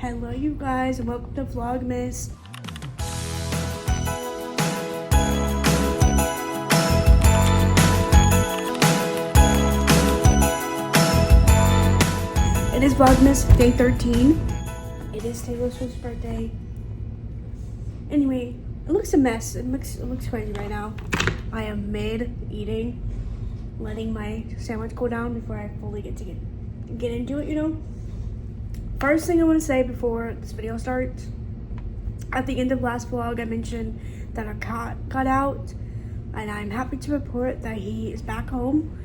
Hello you guys and welcome to Vlogmas. It is Vlogmas day 13. It is Taylor Swift's birthday. Anyway, it looks a mess. It looks crazy right now. I am mid-eating, letting my sandwich cool down before I fully get into it, you know? First thing I want to say before this video starts, at the end of last vlog I mentioned that our cat got out, and I'm happy to report that he is back home.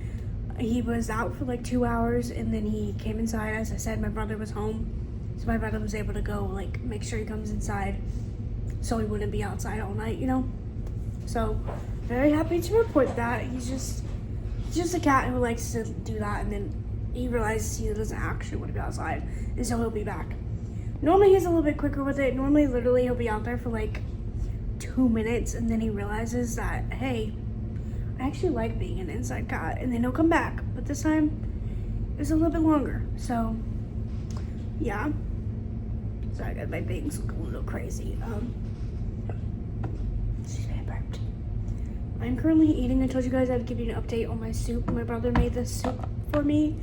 He was out for like 2 hours and then he came inside. As I said, my brother was home, so my brother was able to go like make sure he comes inside so he wouldn't be outside all night, you know? So very happy to report that. He's just a cat who likes to do that, and then he realizes he doesn't actually want to be outside, and so he'll be back. Normally he's a little bit quicker with it. Normally literally he'll be out there for like 2 minutes and then he realizes that, hey, I actually like being an inside cat, and then he'll come back. But this time it was a little bit longer, so yeah. Sorry guys, my bangs look a little crazy. I'm currently eating. I told you guys I'd give you an update on my soup. My brother made this soup for me.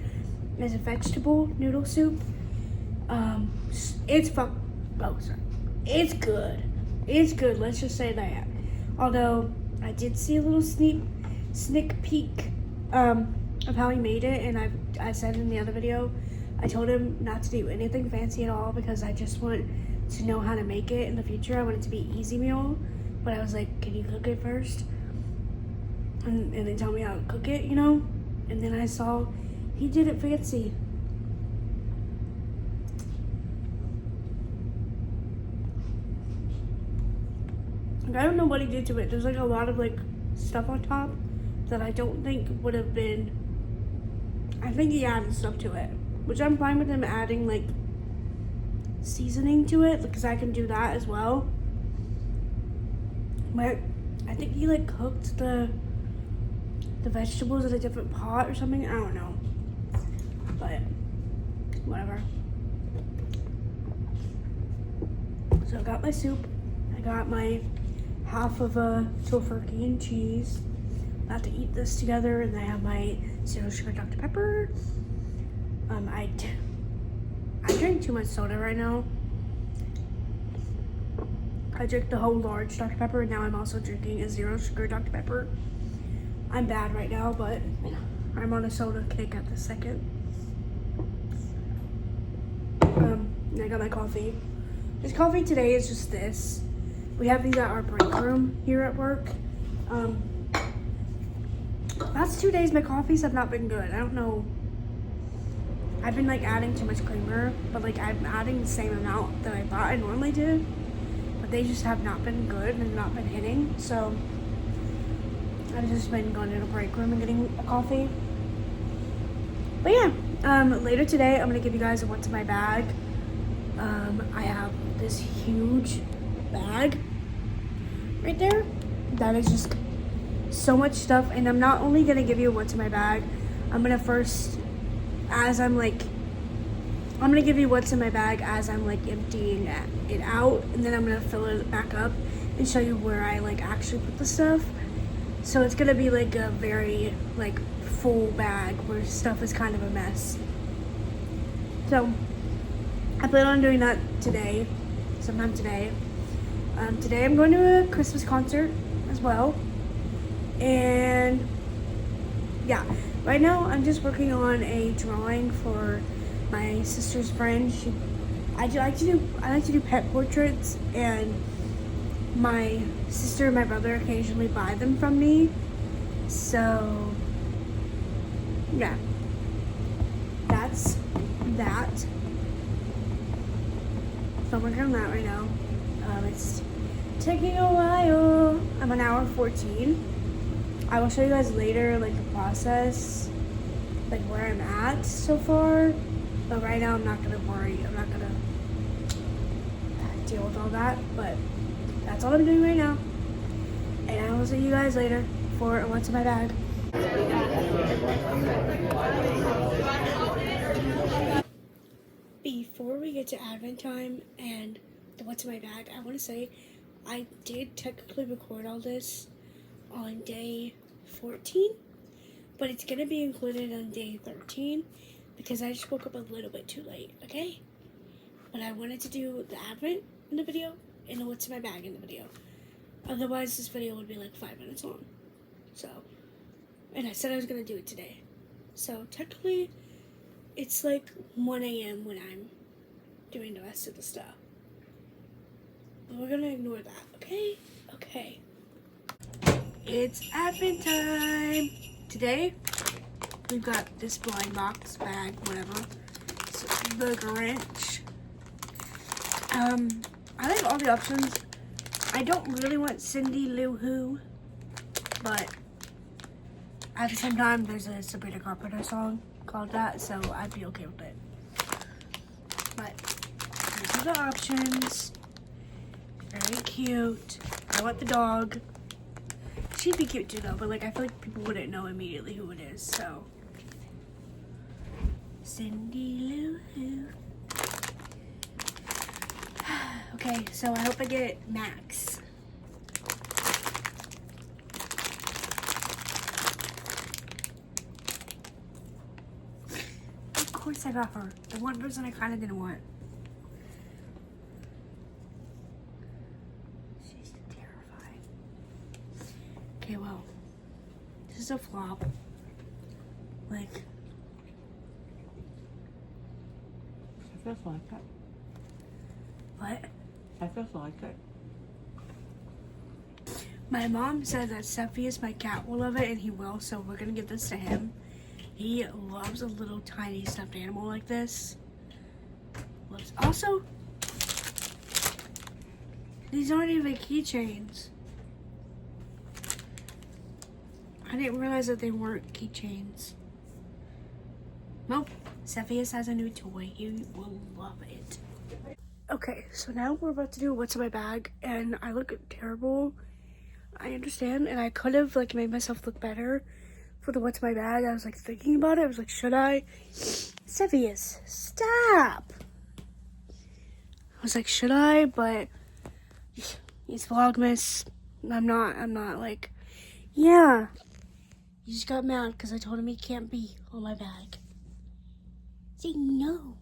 It's a vegetable noodle soup. It's good. It's good, let's just say that. Although I did see a little sneak peek of how he made it, and I said in the other video, I told him not to do anything fancy at all because I just want to know how to make it in the future. I want it to be easy meal, but I was like, can you cook it first? And then tell me how to cook it, you know? And then I saw he did it fancy. I don't know what he did to it. There's like a lot of like stuff on top that I don't think would have been. I think he added stuff to it, which I'm fine with him adding like seasoning to it because I can do that as well. But I think he like cooked the vegetables in a different pot or something. I don't know, but whatever. So I got my soup. I got my half of a tofurkey and cheese. I have to eat this together, and I have my zero sugar Dr. Pepper. I drink too much soda right now. I drank the whole large Dr. Pepper, and now I'm also drinking a zero sugar Dr. Pepper. I'm bad right now, but I'm on a soda kick at the second. And I got my coffee. This coffee today is just this. We have these at our break room here at work. Last 2 days my coffees have not been good. I don't know. I've been like adding too much creamer, but like I'm adding the same amount that I thought I normally did. But they just have not been good and not been hitting. So I've just been going to the break room and getting a coffee. But yeah, later today I'm gonna give you guys a what's in my bag. I have this huge bag right there that is just so much stuff, and I'm not only gonna give you what's in my bag. I'm gonna first, I'm gonna give you what's in my bag as I'm like emptying it out, and then I'm gonna fill it back up and show you where I like actually put the stuff. So it's gonna be like a very like full bag where stuff is kind of a mess. So I plan on doing that today, sometime today. Today I'm going to a Christmas concert as well. And yeah, right now I'm just working on a drawing for my sister's friend. I like to do pet portraits, and my sister and my brother occasionally buy them from me. So yeah, that's that. So I'm working on that right now. It's taking a while. I'm on hour 14. I will show you guys later like the process, like where I'm at so far. But right now I'm not gonna worry. I'm not gonna deal with all that. But that's all I'm doing right now. And I will see you guys later for what's in my bag. Beef. before we get to Advent time and the what's in my bag, I want to say I did technically record all this on day 14, but it's going to be included on day 13 because I just woke up a little bit too late, okay? But I wanted to do the Advent in the video and the what's in my bag in the video. Otherwise, this video would be like 5 minutes long. So, and I said I was going to do it today. So, technically, it's like 1 a.m. when I'm doing the rest of the stuff. But we're going to ignore that, okay? Okay. It's Advent time! Today, we've got this blind box bag, whatever. It's the Grinch. I like all the options. I don't really want Cindy Lou Who, but at the same time, there's a Sabrina Carpenter song called that, so I'd be okay with it. But these are the options. Very cute. I want the dog. She'd be cute too, though, but like I feel like people wouldn't know immediately who it is, so. Cindy Lou Who. Okay, so I hope I get Max. Of course I got her. The one person I kind of didn't want. She's terrifying. Okay, well, this is a flop. Like, I feel like it. what? I feel like it. My mom said that Cepheus, my cat, will love it, and he will, so we're gonna give this to him. He loves a little tiny stuffed animal like this. Loves. Also, these aren't even keychains. I didn't realize that they weren't keychains. Nope. Cepheus has a new toy. He will love it. Okay, so now we're about to do what's in my bag, and I look terrible. I understand, and I could have like made myself look better for the what's in my bag. I was like thinking about it. I was like, should I? Cepheus, stop. I was like, should I? But it's vlogmas. I'm not like, yeah. He just got mad because I told him he can't be on my bag. Say no.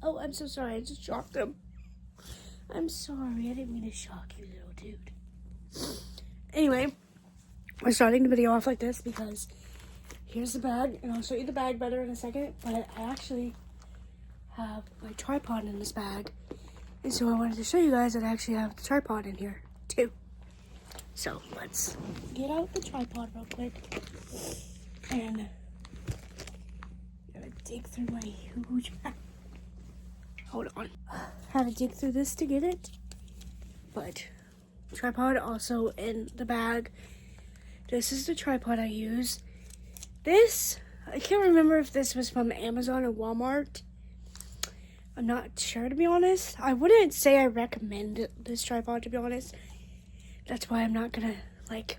Oh, I'm so sorry. I just shocked him. I'm sorry. I didn't mean to shock you, little dude. Anyway, we're starting the video off like this because here's the bag, and I'll show you the bag better in a second, but I actually have my tripod in this bag, and so I wanted to show you guys that I actually have the tripod in here, too. So, let's get out the tripod real quick, and dig through my huge bag. Hold on. Had to dig through this to get it. But tripod also in the bag. This is the tripod I use. This, I can't remember if this was from Amazon or Walmart. I'm not sure, to be honest. I wouldn't say I recommend this tripod, to be honest. That's why I'm not gonna like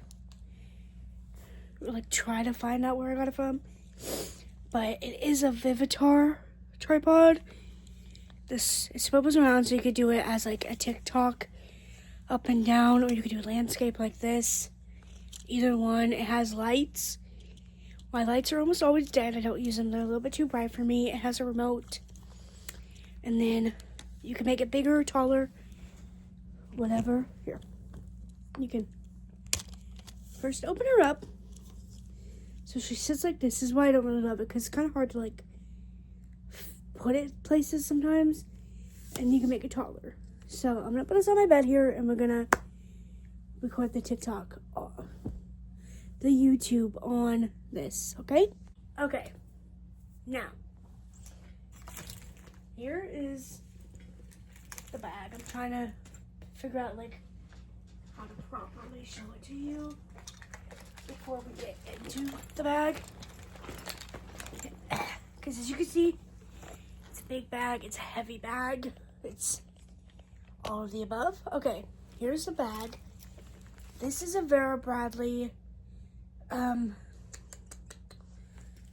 try to find out where I got it from. But it is a Vivitar tripod. It swivels around so you could do it as like a TikTok up and down, or you could do a landscape like this. Either one. It has lights. My lights are almost always dead. I don't use them. They're a little bit too bright for me. It has a remote. And then you can make it bigger, taller, whatever. Here. You can first open her up. So she sits like this. This is why I don't really love it, because it's kind of hard to like put it places sometimes, and you can make it taller. So I'm gonna put this on my bed here, and we're gonna record the TikTok, the YouTube on this, okay? Okay, now, here is the bag. I'm trying to figure out like how to properly show it to you before we get into the bag, because as you can see, it's a big bag, it's a heavy bag, it's all of the above. Okay, here's the bag. This is a Vera Bradley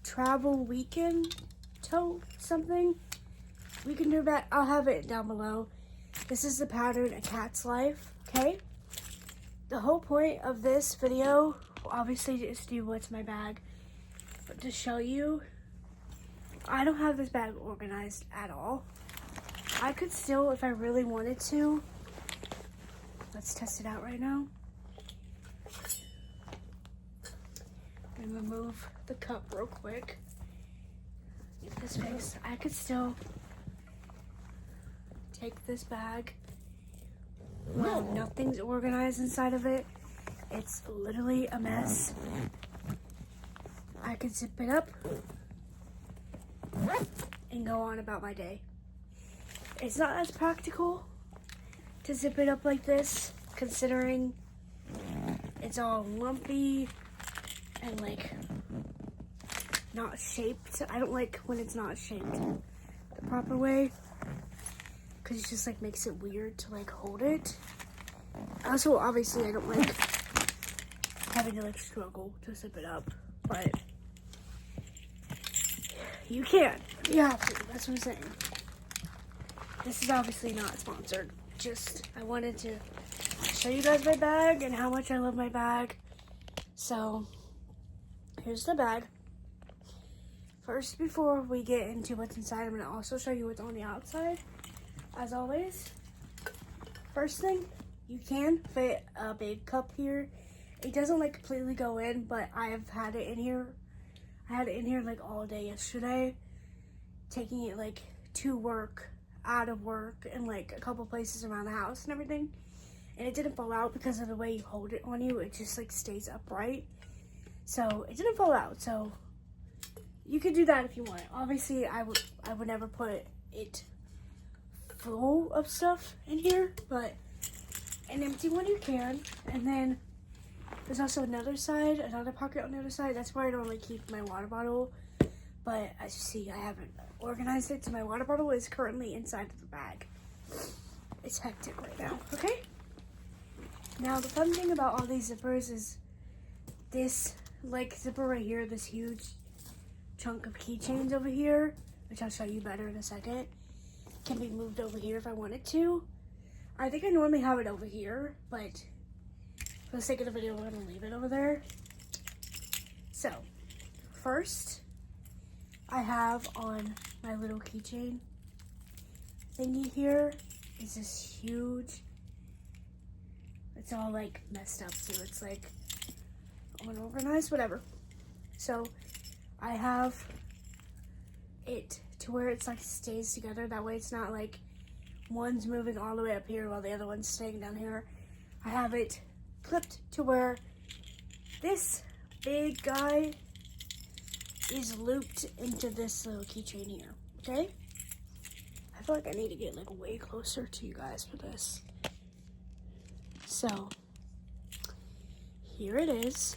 travel weekend tote something, we can do that. I'll have it down below. This is the pattern A Cat's Life, okay? The whole point of this video, obviously, is to do what's in my bag, but to show you, I don't have this bag organized at all. I could still, if I really wanted to, let's test it out right now. And remove the cup real quick. Get this fixed. I could still take this bag. Wow, nothing's organized inside of it. It's literally a mess. I could zip it up and go on about my day. It's not as practical to zip it up like this, considering it's all lumpy and like not shaped. I don't like when it's not shaped the proper way, because it just like makes it weird to like hold it. Also, obviously, I don't like having to like struggle to zip it up, but you can. You have to. That's what I'm saying. This is obviously not sponsored. Just, I wanted to show you guys my bag and how much I love my bag. So, here's the bag. First, before we get into what's inside, I'm going to also show you what's on the outside. As always, first thing, you can fit a big cup here. It doesn't like completely go in, but I've had it in here. I had it in here like all day yesterday, taking it like to work, out of work, and like a couple places around the house and everything. And it didn't fall out because of the way you hold it on you. It just like stays upright. So it didn't fall out. So you could do that if you want. Obviously, I would never put it full of stuff in here, but an empty one you can. And then there's also another side, another pocket on the other side. That's where I normally keep my water bottle. But as you see, I haven't organized it, so my water bottle is currently inside of the bag. It's hectic right now, okay? Now, the fun thing about all these zippers is this, like, zipper right here, this huge chunk of keychains over here, which I'll show you better in a second, can be moved over here if I wanted to. I think I normally have it over here, but for the sake of the video, we're gonna leave it over there. So, first, I have on my little keychain thingy here is this huge, it's all like messed up too. It's like unorganized, whatever. So I have it to where it's like stays together. That way it's not like one's moving all the way up here while the other one's staying down here. I have it clipped to where this big guy is looped into this little keychain here, okay? I feel like I need to get like way closer to you guys for this. So, here it is.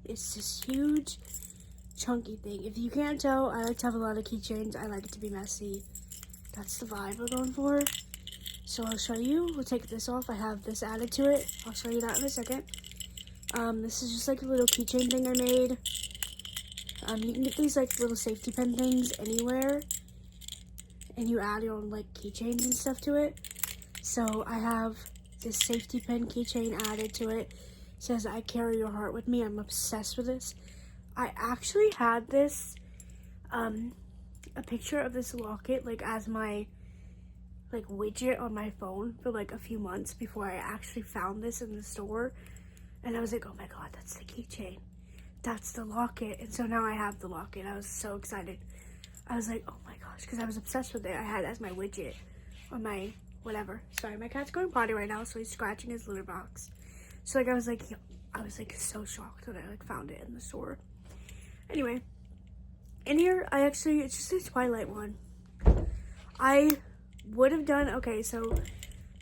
It's this huge, chunky thing. If you can't tell, I like to have a lot of keychains. I like it to be messy. That's the vibe we're going for. So I'll show you. We'll take this off. I have this added to it. I'll show you that in a second. This is just like a little keychain thing I made. You can get these like little safety pin things anywhere, and you add your own like keychains and stuff to it. So I have this safety pin keychain added to it. It says, "I carry your heart with me." I'm obsessed with this. I actually had this, a picture of this locket like as my like widget on my phone for like a few months before I actually found this in the store. And I was like, oh my god, that's the keychain. That's the locket. And so now I have the locket. I was so excited. I was like, oh my gosh, because I was obsessed with it. I had it as my widget on my whatever. Sorry, my cat's going potty right now, so he's scratching his litter box. So like I was like so shocked when I like found it in the store. Anyway, in here it's just a Twilight one. I would have done, okay, so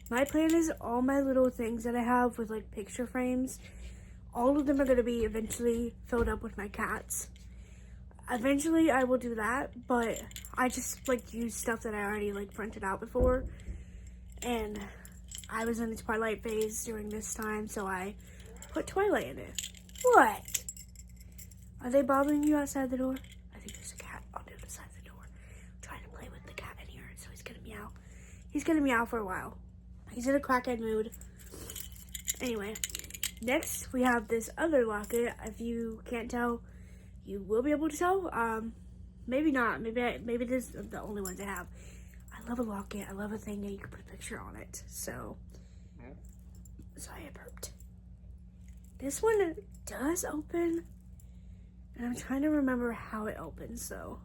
my plan is all my little things that I have with like picture frames, all of them are going to be eventually filled up with my cats. Eventually I will do that, but I just like use stuff that I already like printed out before, and I was in the Twilight phase during this time, so I put Twilight in it. What? Are they bothering you outside the door? I think there's a cat on the other side of the door. he's gonna meow for a while. He's in a crackhead mood. Anyway, next we have this other locket. If you can't tell, you will be able to tell. Maybe not. Maybe this is the only ones I have. I love a locket. I love a thing that you can put a picture on it. So, sorry, I burped. This one does open, and I'm trying to remember how it opens. So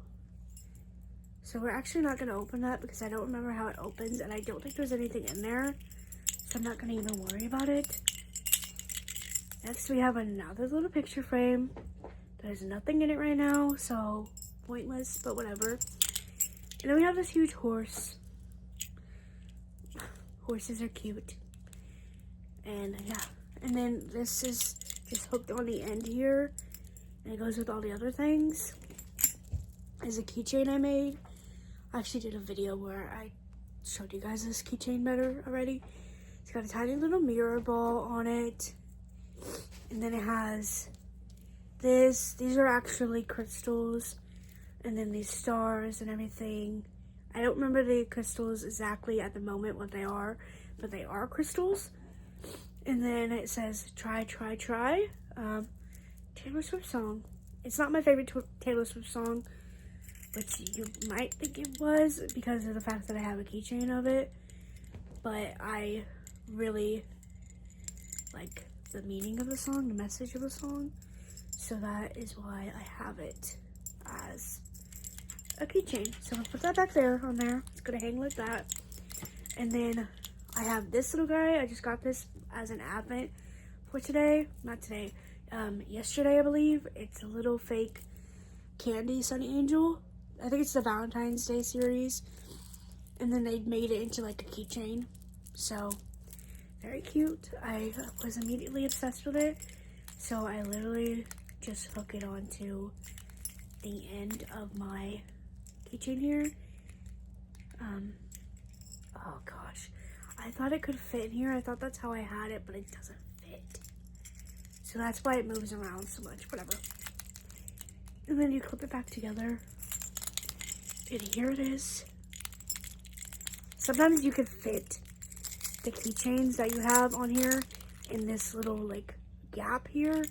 we're actually not gonna open that because I don't remember how it opens, and I don't think there's anything in there. So I'm not gonna even worry about it. Next, we have another little picture frame. There's nothing in it right now, so pointless, but whatever. And then we have this huge horse. Horses are cute. And yeah, and then this is just hooked on the end here, and it goes with all the other things. Is a keychain I made. I actually did a video where I showed you guys this keychain better already. It's got a tiny little mirror ball on it, and then it has this. These are actually crystals, and then these stars and everything. I don't remember the crystals exactly at the moment what they are, but they are crystals. And then it says try, try, try. Taylor Swift song. It's not my favorite Taylor Swift song, which you might think it was because of the fact that I have a keychain of it. But I really like the meaning of the song, the message of the song. So that is why I have it as a keychain. So I'll put that back there on there. It's gonna hang like that. And then I have this little guy. I just got this as an advent for today. Not today. Yesterday, I believe. It's a little fake candy Sunny Angel. I think it's the Valentine's Day series. And then they made it into like a keychain. So, very cute. I was immediately obsessed with it. So I literally just hook it onto the end of my keychain here. Oh gosh. I thought it could fit in here. I thought that's how I had it, but it doesn't fit. So that's why it moves around so much, whatever. And then you clip it back together. And here it is. Sometimes you could fit the keychains that you have on here in this little like gap here.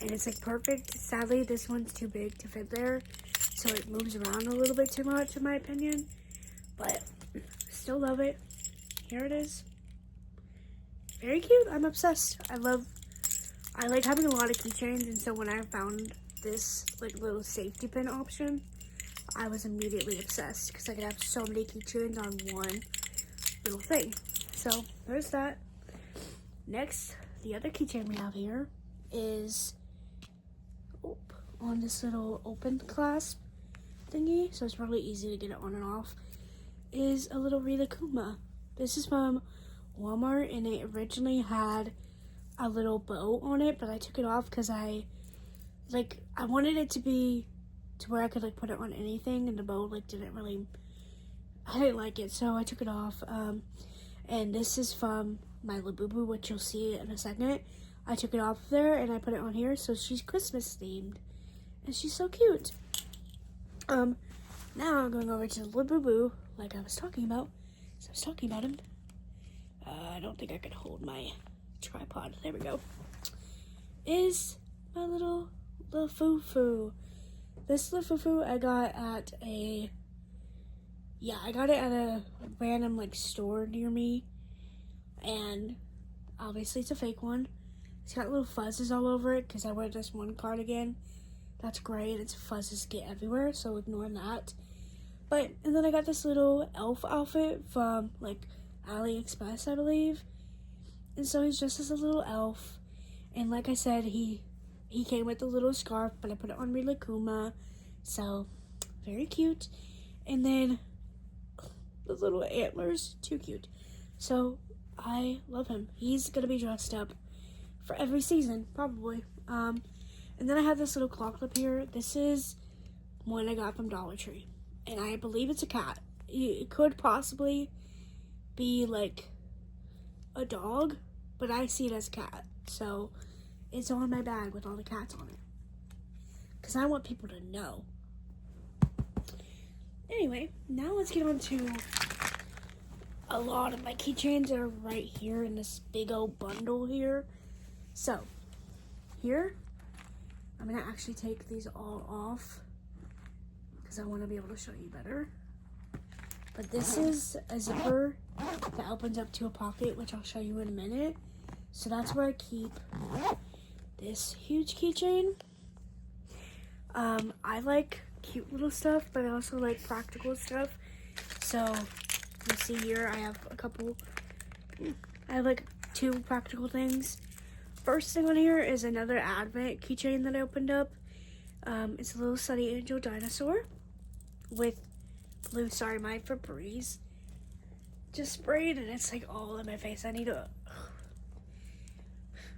And it's like perfect. Sadly, this one's too big to fit there. So it moves around a little bit too much in my opinion. But still love it. Here it is. Very cute. I'm obsessed. I like having a lot of keychains, and so when I found this like little safety pin option, I was immediately obsessed because I could have so many keychains on one little thing. So there's that. Next, the other keychain we have here is on this little open clasp thingy, so it's really easy to get it on and off, is a little Rilakkuma. This is from Walmart, and it originally had a little bow on it, but I took it off because I wanted it to be to where I could like put it on anything, and the bow like I didn't like it, so I took it off. And this is from my Labubu, which you'll see in a second. I took it off there and I put it on here, so she's Christmas themed, and she's so cute. Now I'm going over to the Labubu, like I was talking about. So I was talking about him. I don't think I could hold my tripod. There we go. Is my little foo-foo. This little foo-foo I got at a random like store near me, and obviously it's a fake one. It's got little fuzzes all over it because I wear this one cardigan. That's gray and its fuzzes get everywhere, so ignore that. And then I got this little elf outfit from like AliExpress, I believe. And so he's just as a little elf. And like I said, he came with a little scarf, but I put it on Rilakkuma. So very cute. And then the little antlers, too cute. So I love him. He's gonna be dressed up for every season, probably. And then I have this little claw clip here. This is one I got from Dollar Tree, and I believe it's a cat. It could possibly be like a dog, but I see it as a cat. So it's on my bag with all the cats on it, because I want people to know. Anyway, now let's get on to a lot of my keychains are right here in this big old bundle here. So, here, I'm gonna actually take these all off because I want to be able to show you better. But this is a zipper that opens up to a pocket, which I'll show you in a minute. So that's where I keep this huge keychain. I like cute little stuff, but I also like practical stuff. So you see here, I have like 2 practical things. First thing on here is another Advent keychain that I opened up. It's a little Sunny Angel dinosaur with blue, my Febreze just sprayed, and it's like all in my face. I need to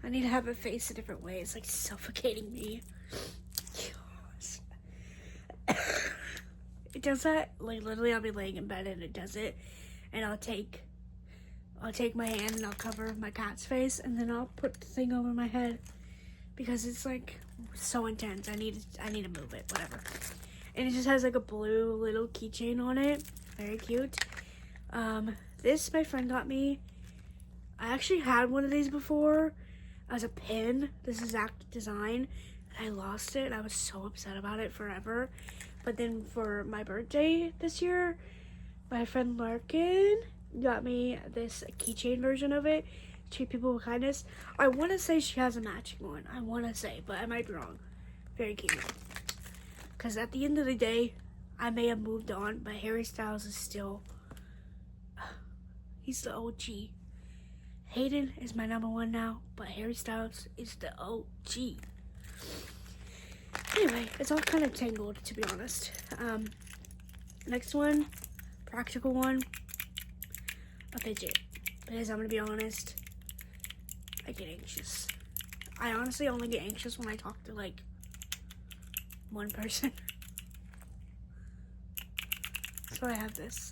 have it face a different way. It's like suffocating me. It does that, like literally I'll be laying in bed and it does it, and I'll take my hand and I'll cover my cat's face, and then I'll put the thing over my head because it's like so intense. I need to move it, whatever. And it just has like a blue little keychain on it. Very cute. This my friend got me. I actually had one of these before as a pin. This exact design, and I lost it. I was so upset about it forever. But then for my birthday this year, my friend Larkin got me this keychain version of it. Treat people with kindness. I want to say she has a matching one. I want to say, but I might be wrong. Very cute. Because at the end of the day, I may have moved on, but Harry Styles is still, he's the OG. Hayden is my #1 now, but Harry Styles is the OG. Anyway, it's all kind of tangled, to be honest. Next one, practical one, a fidget. Because I'm going to be honest, I get anxious. I honestly only get anxious when I talk to, like, one person. So I have this.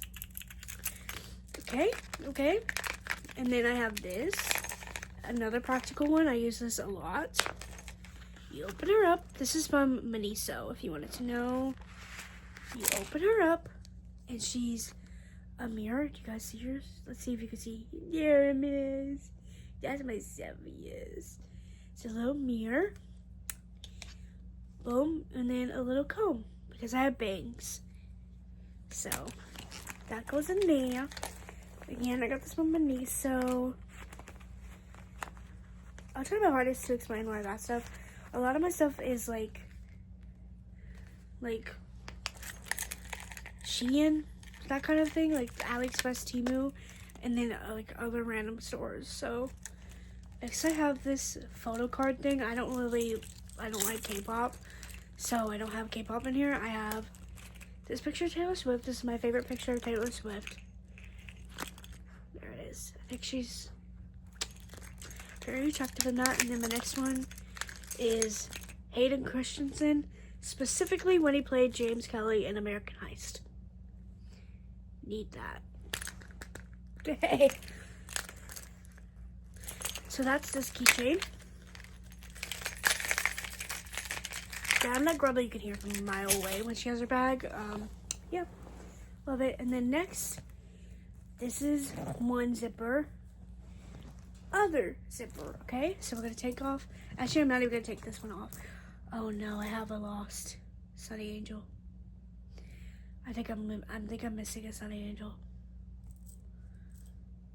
Okay. And then I have this. Another practical one. I use this a lot. You open her up. This is from Miniso, if you wanted to know. You open her up, and she's a mirror. Do you guys see yours? Let's see if you can see. There it is. That's my 7 years. It's a little mirror. Boom. And then a little comb, because I have bangs. So, that goes in there. Again, I got this from Miniso. I'll try my hardest to explain why I got stuff. A lot of my stuff is like Shein, that kind of thing, like AliExpress, Temu, and then like other random stores. So next I have this photo card thing. I don't like K-pop, so I don't have K-pop in here. I have this picture of Taylor Swift. This is my favorite picture of Taylor Swift. There it is. I think she's very attractive in that. And then the next one is Hayden Christensen, specifically when he played James Kelly in American Heist. Need that. Okay. So that's this keychain. Yeah, I'm that girl that you can hear from a mile away when she has her bag. Yeah, love it. And then next, this is one zipper. Other zipper, okay? So we're gonna take off. Actually, I'm not even gonna take this one off. Oh no, I have a lost Sunny Angel. I think I'm missing a Sunny Angel.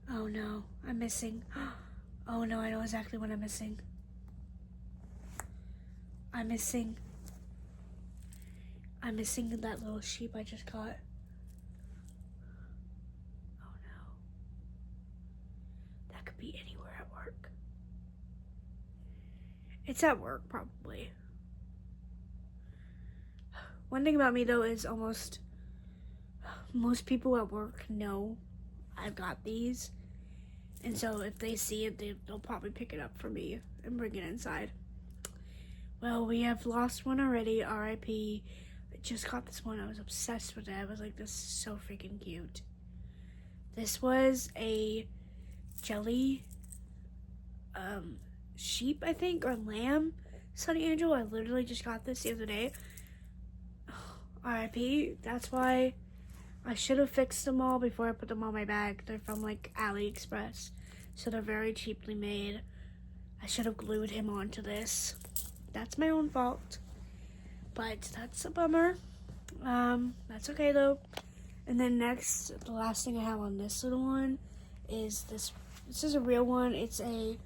Oh no, I'm missing. Oh no, I know exactly what I'm missing. I'm missing that little sheep I just caught. Oh no. That could be anywhere at work. It's at work, probably. One thing about me, though, is most people at work know I've got these. And so if they see it, they'll probably pick it up for me and bring it inside. Well, we have lost one already, R.I.P. I just caught this one. I was obsessed with it. I was like, this is so freaking cute. This was a jelly sheep, I think, or lamb Sunny Angel. I literally just got this the other day. R.I.P. That's why I should have fixed them all before I put them on my bag. They're from like AliExpress, so they're very cheaply made. I should have glued him onto this. That's my own fault, but that's a bummer. That's okay though. And then next, the last thing I have on this little one is this. This is a real one. It's a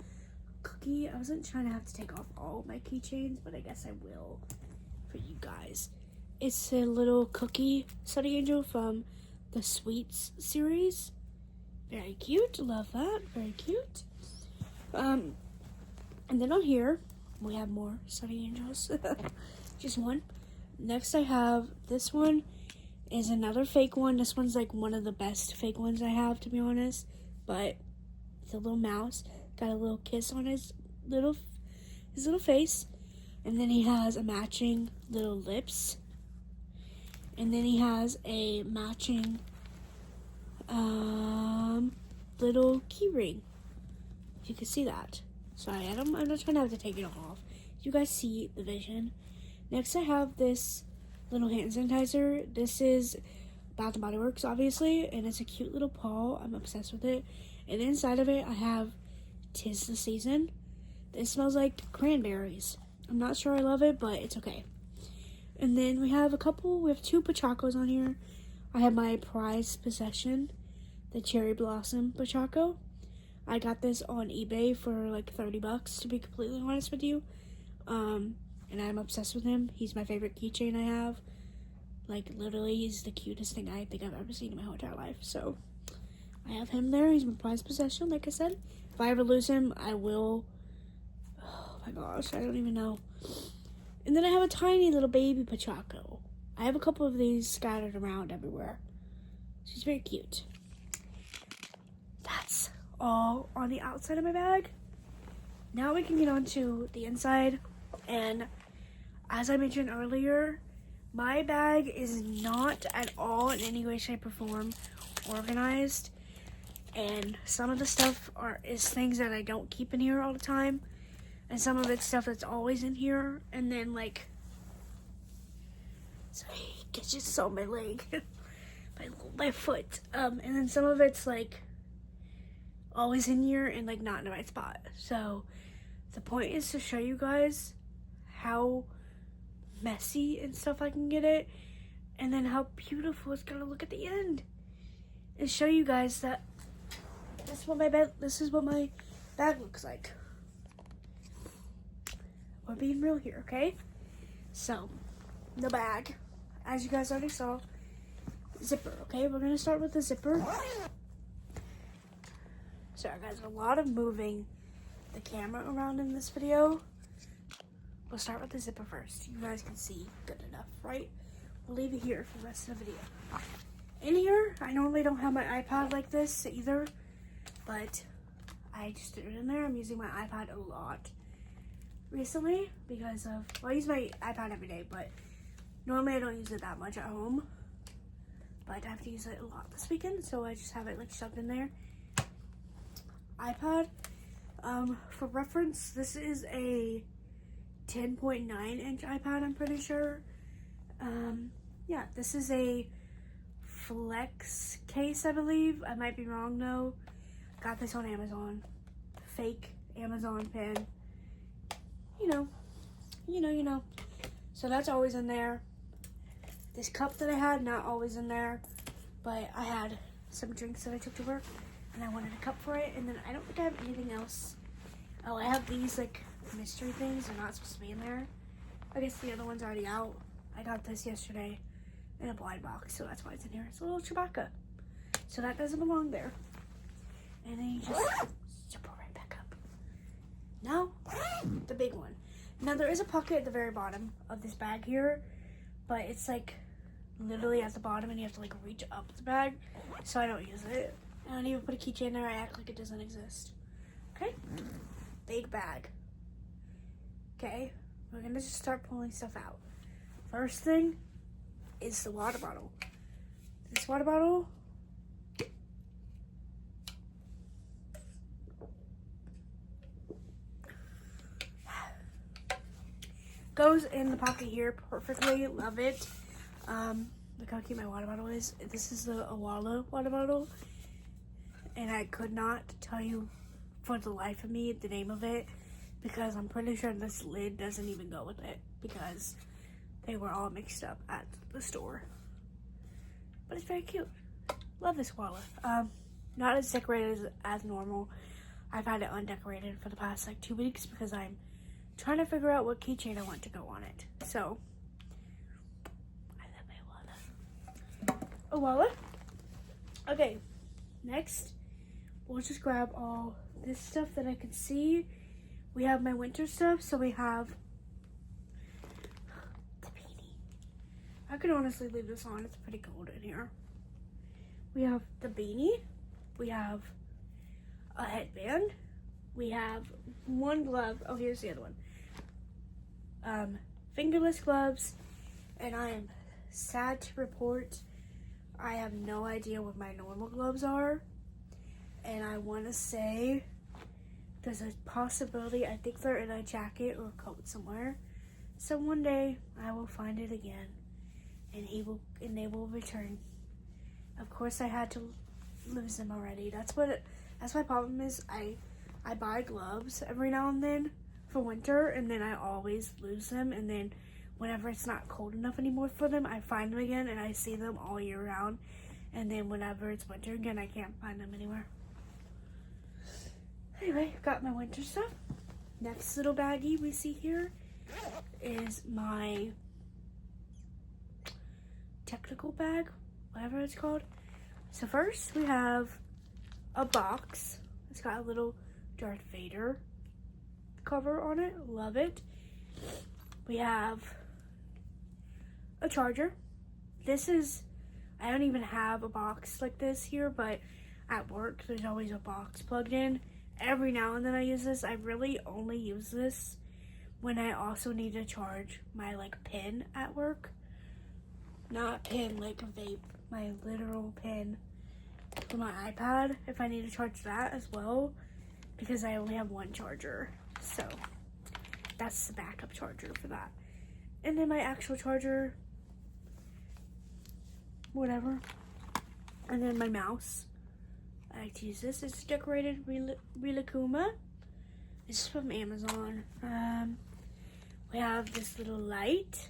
cookie. I wasn't trying to have to take off all my keychains, but I guess I will for you guys. It's a little cookie study angel from the Sweets series. Very cute. Love that. Very cute. And then on here, we have more study angels. Just one. Next I have this one is another fake one. This one's like one of the best fake ones I have, to be honest. But it's a little mouse. Got a little kiss on his little face. And then he has a matching little lips. And then he has a matching little key ring. If you can see that. Sorry, I'm not trying to have to take it off. You guys see the vision. Next I have this little hand sanitizer. This is Bath & Body Works, obviously, and it's a cute little paw. I'm obsessed with it. And inside of it I have 'Tis the Season. It smells like cranberries. I'm not sure I love it, but it's okay. And then we have two Pachacos on here. I have my prized possession, the Cherry Blossom Pachaco. I got this on eBay for like $30, to be completely honest with you. And I'm obsessed with him. He's my favorite keychain I have. Like, literally, he's the cutest thing I think I've ever seen in my whole entire life. So, I have him there. He's my prized possession, like I said. If I ever lose him, I will. Oh my gosh, I don't even know. And then I have a tiny little baby Pachaco. I have a couple of these scattered around everywhere. She's very cute. That's all on the outside of my bag. Now we can get on to the inside. And as I mentioned earlier, my bag is not at all in any way, shape, or form organized. And some of the stuff is things that I don't keep in here all the time. And some of it's stuff that's always in here. And then like, sorry, it just on my leg, my foot. And then some of it's like always in here and like not in the right spot. So the point is to show you guys how messy and stuff I can get it, and then how beautiful it's gonna look at the end, and show you guys that this is what my bag looks like. We're being real here, okay? So the bag, as you guys already saw, zipper. Okay, we're gonna start with the zipper. Sorry guys, a lot of moving the camera around in this video. We'll start with the zipper first. You guys can see good enough, right? We'll leave it here for the rest of the video. In here, I normally don't have my iPad like this either, but I just threw it in there. I'm using my iPad a lot recently because of, well, I use my iPad every day, but normally I don't use it that much at home. But I have to use it a lot this weekend, so I just have it like shoved in there. iPad. For reference, this is a 10.9-inch iPad, I'm pretty sure. Yeah, this is a flex case, I believe. I might be wrong though. Got this on Amazon. Fake Amazon pen. You know. So that's always in there. This cup that I had, not always in there, but I had some drinks that I took to work and I wanted a cup for it, and then I don't think I have anything else. Oh, I have these like mystery things. They're not supposed to be in there. I guess the other one's already out. I got this yesterday in a blind box, so that's why it's in here. It's a little Chewbacca, so that doesn't belong there. And then you just zip it right back up. Now, the big one. Now there is a pocket at the very bottom of this bag here, but it's like literally at the bottom and you have to like reach up the bag, so I don't use it. I don't even put a keychain there. I act like it doesn't exist. Okay, big bag. Okay, we're gonna just start pulling stuff out. First thing is the water bottle. This water bottle goes in the pocket here perfectly. Love it. Look how cute my water bottle is. This is the Awala water bottle. And I could not tell you for the life of me the name of it because I'm pretty sure this lid doesn't even go with it because they were all mixed up at the store. But it's very cute. Love this wallet. Not as decorated as normal. I've had it undecorated for the past like 2 weeks because I'm trying to figure out what keychain I want to go on it. So, I love my wallet. A wallet? Okay, next, we'll just grab all this stuff that I can see. We have my winter stuff, so we have the beanie. I could honestly leave this on, it's pretty cold in here. We have the beanie, we have a headband, we have one glove, oh here's the other one. Fingerless gloves, and I am sad to report I have no idea what my normal gloves are, and I want to say there's a possibility I think they're in a jacket or a coat somewhere, so one day I will find it again and they will return. Of course I had to lose them already. That's my problem is I buy gloves every now and then for winter, and then I always lose them, and then whenever it's not cold enough anymore for them, I find them again, and I see them all year round, and then whenever it's winter again, I can't find them anywhere. Anyway, got my winter stuff. Next little baggie we see here is my technical bag, whatever it's called. So first we have a box. It's got a little Darth Vader cover on it. Love it. We have a charger. I don't even have a box like this here, but at work there's always a box plugged in. Every now and then I use this. I really only use this when I also need to charge my like pen at work. Not pen like a vape, my literal pen for my iPad, if I need to charge that as well, because I only have one charger. So that's the backup charger for that. And then my actual charger, whatever. And then my mouse. I like to use this. It's decorated Rilakkuma. This is from Amazon. We have this little light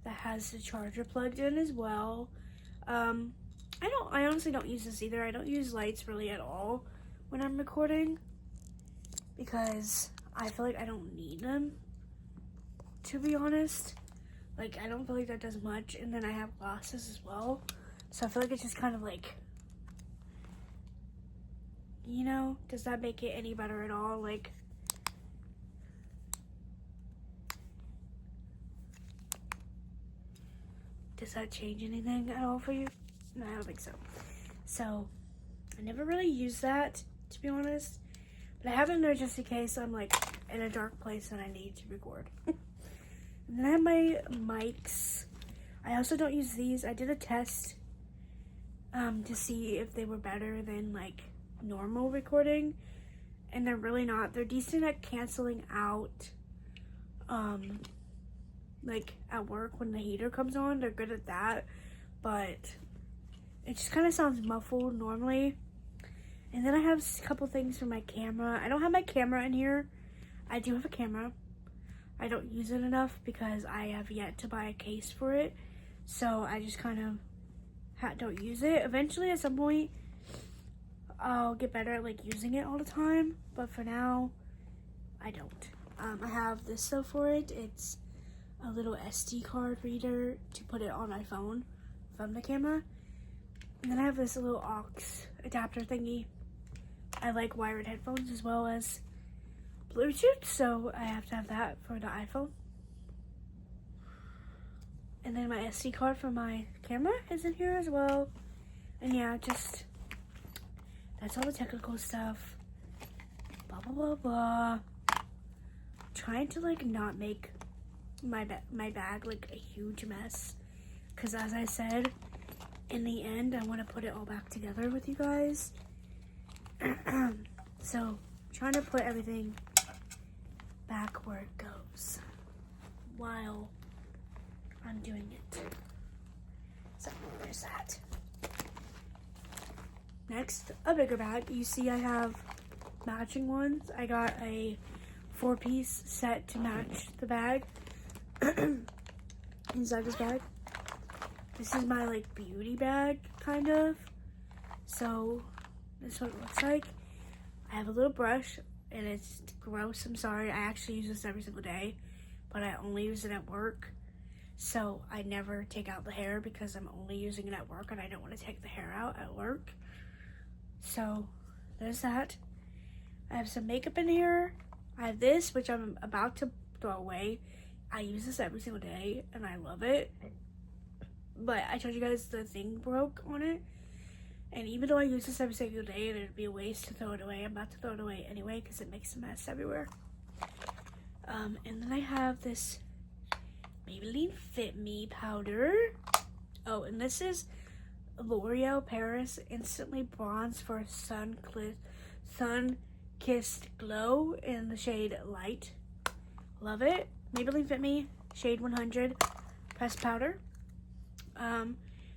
that has the charger plugged in as well. I honestly don't use this either. I don't use lights really at all when I'm recording because I feel like I don't need them, to be honest. Like, I don't feel like that does much. And then I have glasses as well, so I feel like it's just kind of like, you know, does that make it any better at all? Like, does that change anything at all for you? No, I don't think so. So, I never really use that, to be honest. But I have it in there just in case I'm, like, in a dark place and I need to record. And then I have my mics. I also don't use these. I did a test to see if they were better than, like, normal recording. And they're really not. They're decent at canceling out, like, at work when the heater comes on. They're good at that. But it just kind of sounds muffled normally. And then I have a couple things for my camera. I don't have my camera in here. I do have a camera. I don't use it enough because I have yet to buy a case for it. So I just kind of don't use it. Eventually, at some point, I'll get better at like using it all the time. But for now, I don't. I have this stuff for it. It's a little SD card reader to put it on my phone from the camera. And then I have this little aux adapter thingy. I like wired headphones as well as Bluetooth, so I have to have that for the iPhone. And then my SD card for my camera is in here as well. And yeah, just, that's all the technical stuff. Blah, blah, blah, blah. Trying to like not make my bag like a huge mess. Because as I said, in the end, I want to put it all back together with you guys. So, trying to put everything where it goes while I'm doing it. So there's that. Next, a bigger bag. You see I have matching ones. I got a 4-piece set to match the bag. Inside this bag. This is my like beauty bag, kind of. So this is what it looks like. I have a little brush and it's gross. I'm sorry. I actually use this every single day, but I only use it at work. So I never take out the hair because I'm only using it at work and I don't want to take the hair out at work. So there's that. I have some makeup in here. I have this, which I'm about to throw away. I use this every single day and I love it. But I told you guys the thing broke on it. And even though I use this every single day and it'd be a waste to throw it away, I'm about to throw it away anyway because it makes a mess everywhere. And then I have this Maybelline Fit Me powder. Oh, and this is L'Oreal Paris Instantly Bronze for Sun-Kissed Glow in the shade Light. Love it. Maybelline Fit Me, shade 100, pressed powder.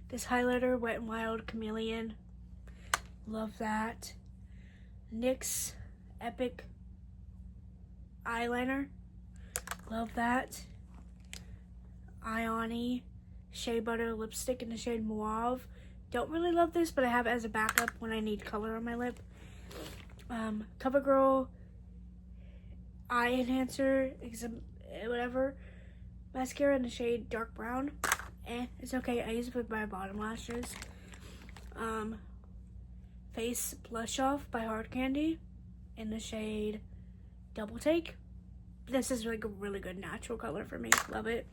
This highlighter, Wet n Wild Chameleon. Love that. NYX Epic eyeliner. Love that. Ioni Shea Butter lipstick in the shade Mauve. Don't really love this, but I have it as a backup when I need color on my lip. CoverGirl Eye Enhancer, whatever. Mascara in the shade Dark Brown. It's okay. I use it with my bottom lashes. Face Blush Off by Hard Candy in the shade Double Take. This is like a really good natural color for me. Love it.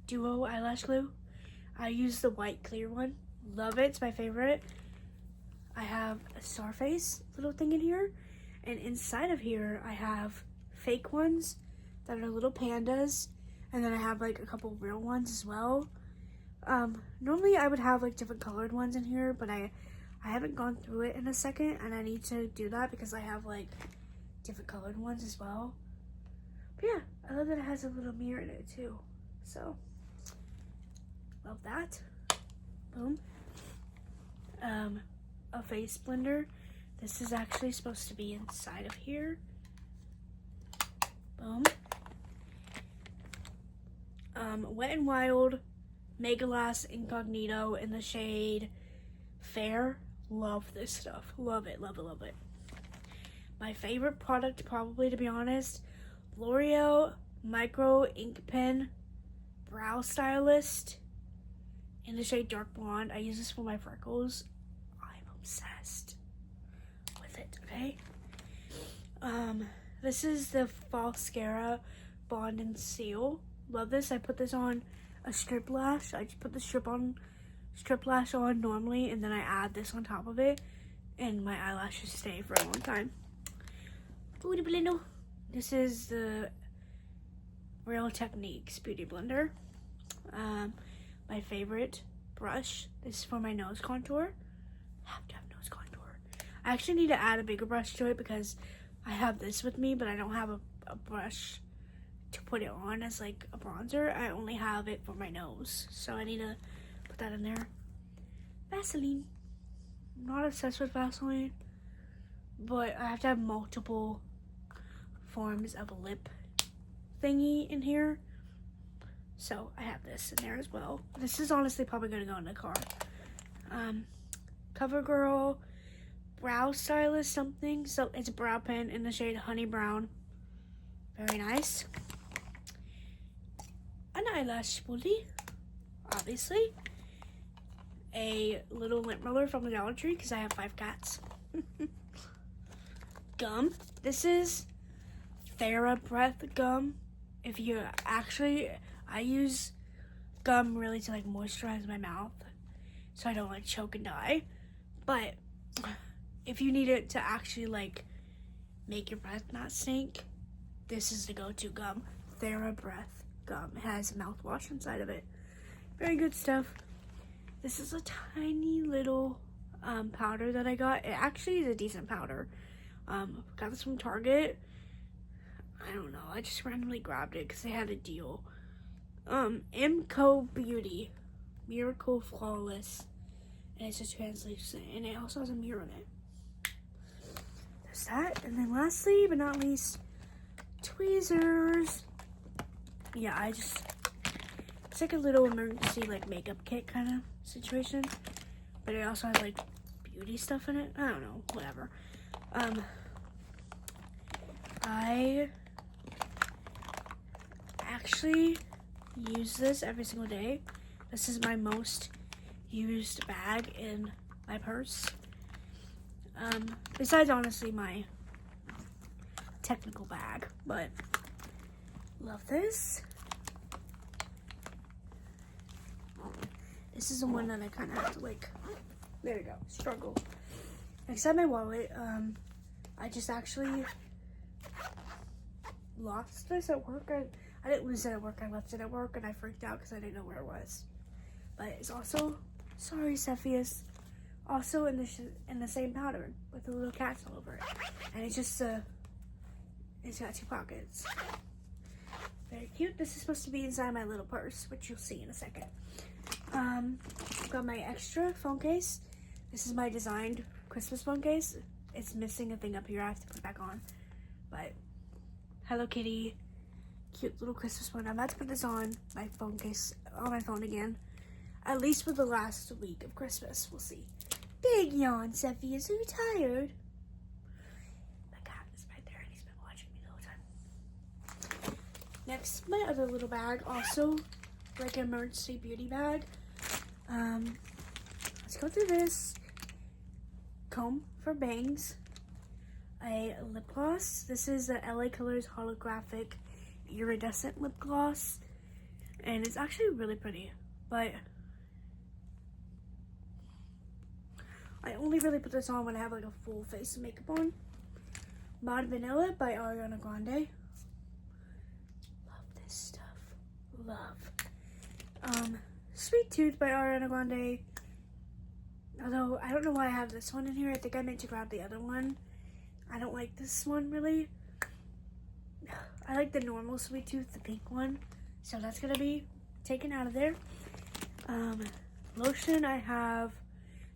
Duo eyelash glue. I use the white clear one. Love it. It's my favorite. I have a Starface little thing in here. And inside of here, I have fake ones that are little pandas. And then I have like a couple real ones as well. Normally I would have like different colored ones in here, but I haven't gone through it in a second and I need to do that because I have like different colored ones as well. But yeah, I love that it has a little mirror in it too. So, love that. Boom. A face blender. This is actually supposed to be inside of here. Boom. Wet n Wild Mega Lash Incognito in the shade Fair. Love this stuff. Love it, love it, love it. My favorite product, probably, to be honest, L'Oreal Micro Ink Pen Brow Stylist in the shade Dark Blonde. I use this for my freckles. I'm obsessed with it, okay? This is the Falscara Bond and Seal. Love this. I put this on a strip lash. I just put the strip lash on normally, and then I add this on top of it, and my eyelashes stay for a long time. This is the Real Techniques Beauty Blender. My favorite brush. This is for my nose contour. I have to have nose contour. I actually need to add a bigger brush to it because I have this with me, but I don't have a brush to put it on as like a bronzer. I only have it for my nose, so I need to put that in there. Vaseline. I'm not obsessed with Vaseline, but I have to have multiple forms of a lip thingy in here, so I have this in there as well. This is honestly probably gonna go in the car. CoverGirl Brow Stylist something, so it's a brow pen in the shade Honey Brown. Very nice. An eyelash spoolie, obviously. A little lint roller from the Dollar Tree because I have 5 cats. Gum. This is TheraBreath gum. If you actually, I use gum really to like moisturize my mouth so I don't like choke and die. But if you need it to actually like make your breath not stink, this is the go-to gum. TheraBreath gum. It has mouthwash inside of it. Very good stuff. This is a tiny little powder that I got. It actually is a decent powder. Got this from Target. I don't know. I just randomly grabbed it because they had a deal. MCO Beauty. Miracle Flawless. And it's just translucent. And it also has a mirror in it. There's that. And then lastly, but not least, tweezers. Yeah, it's like a little emergency like makeup kit kind of situation. But it also has like beauty stuff in it. I don't know, whatever. I actually use this every single day. This is my most used bag in my purse. Besides honestly my technical bag, but love this. This is the one that I kind of have to like, there we go, struggle. Except my wallet, I just actually lost this at work. I didn't lose it at work, I left it at work and I freaked out because I didn't know where it was. But it's also, sorry Cepheus, also in the same pattern with the little cats all over it. And it's just, it's got 2 pockets. Very cute. This is supposed to be inside my little purse, which you'll see in a second. I've got my extra phone case. This is my designed Christmas phone case. It's missing a thing up here. I have to put it back on. But Hello Kitty, cute little Christmas one. I'm about to put this on my phone case, on my phone again. At least for the last week of Christmas. We'll see. Big yawn, Cepheus. Are you tired? My cat is right there and he's been watching me the whole time. Next, my other little bag. Also, like an emergency beauty bag. Let's go through this. Comb for bangs. A lip gloss. This is the LA Colors Holographic Iridescent Lip Gloss. And it's actually really pretty. But I only really put this on when I have like a full face of makeup on. Mod Vanilla by Ariana Grande. Love this stuff. Love. Sweet Tooth by Ariana Grande. Although, I don't know why I have this one in here. I think I meant to grab the other one. I don't like this one, really. I like the normal Sweet Tooth, the pink one. So that's going to be taken out of there. Lotion, I have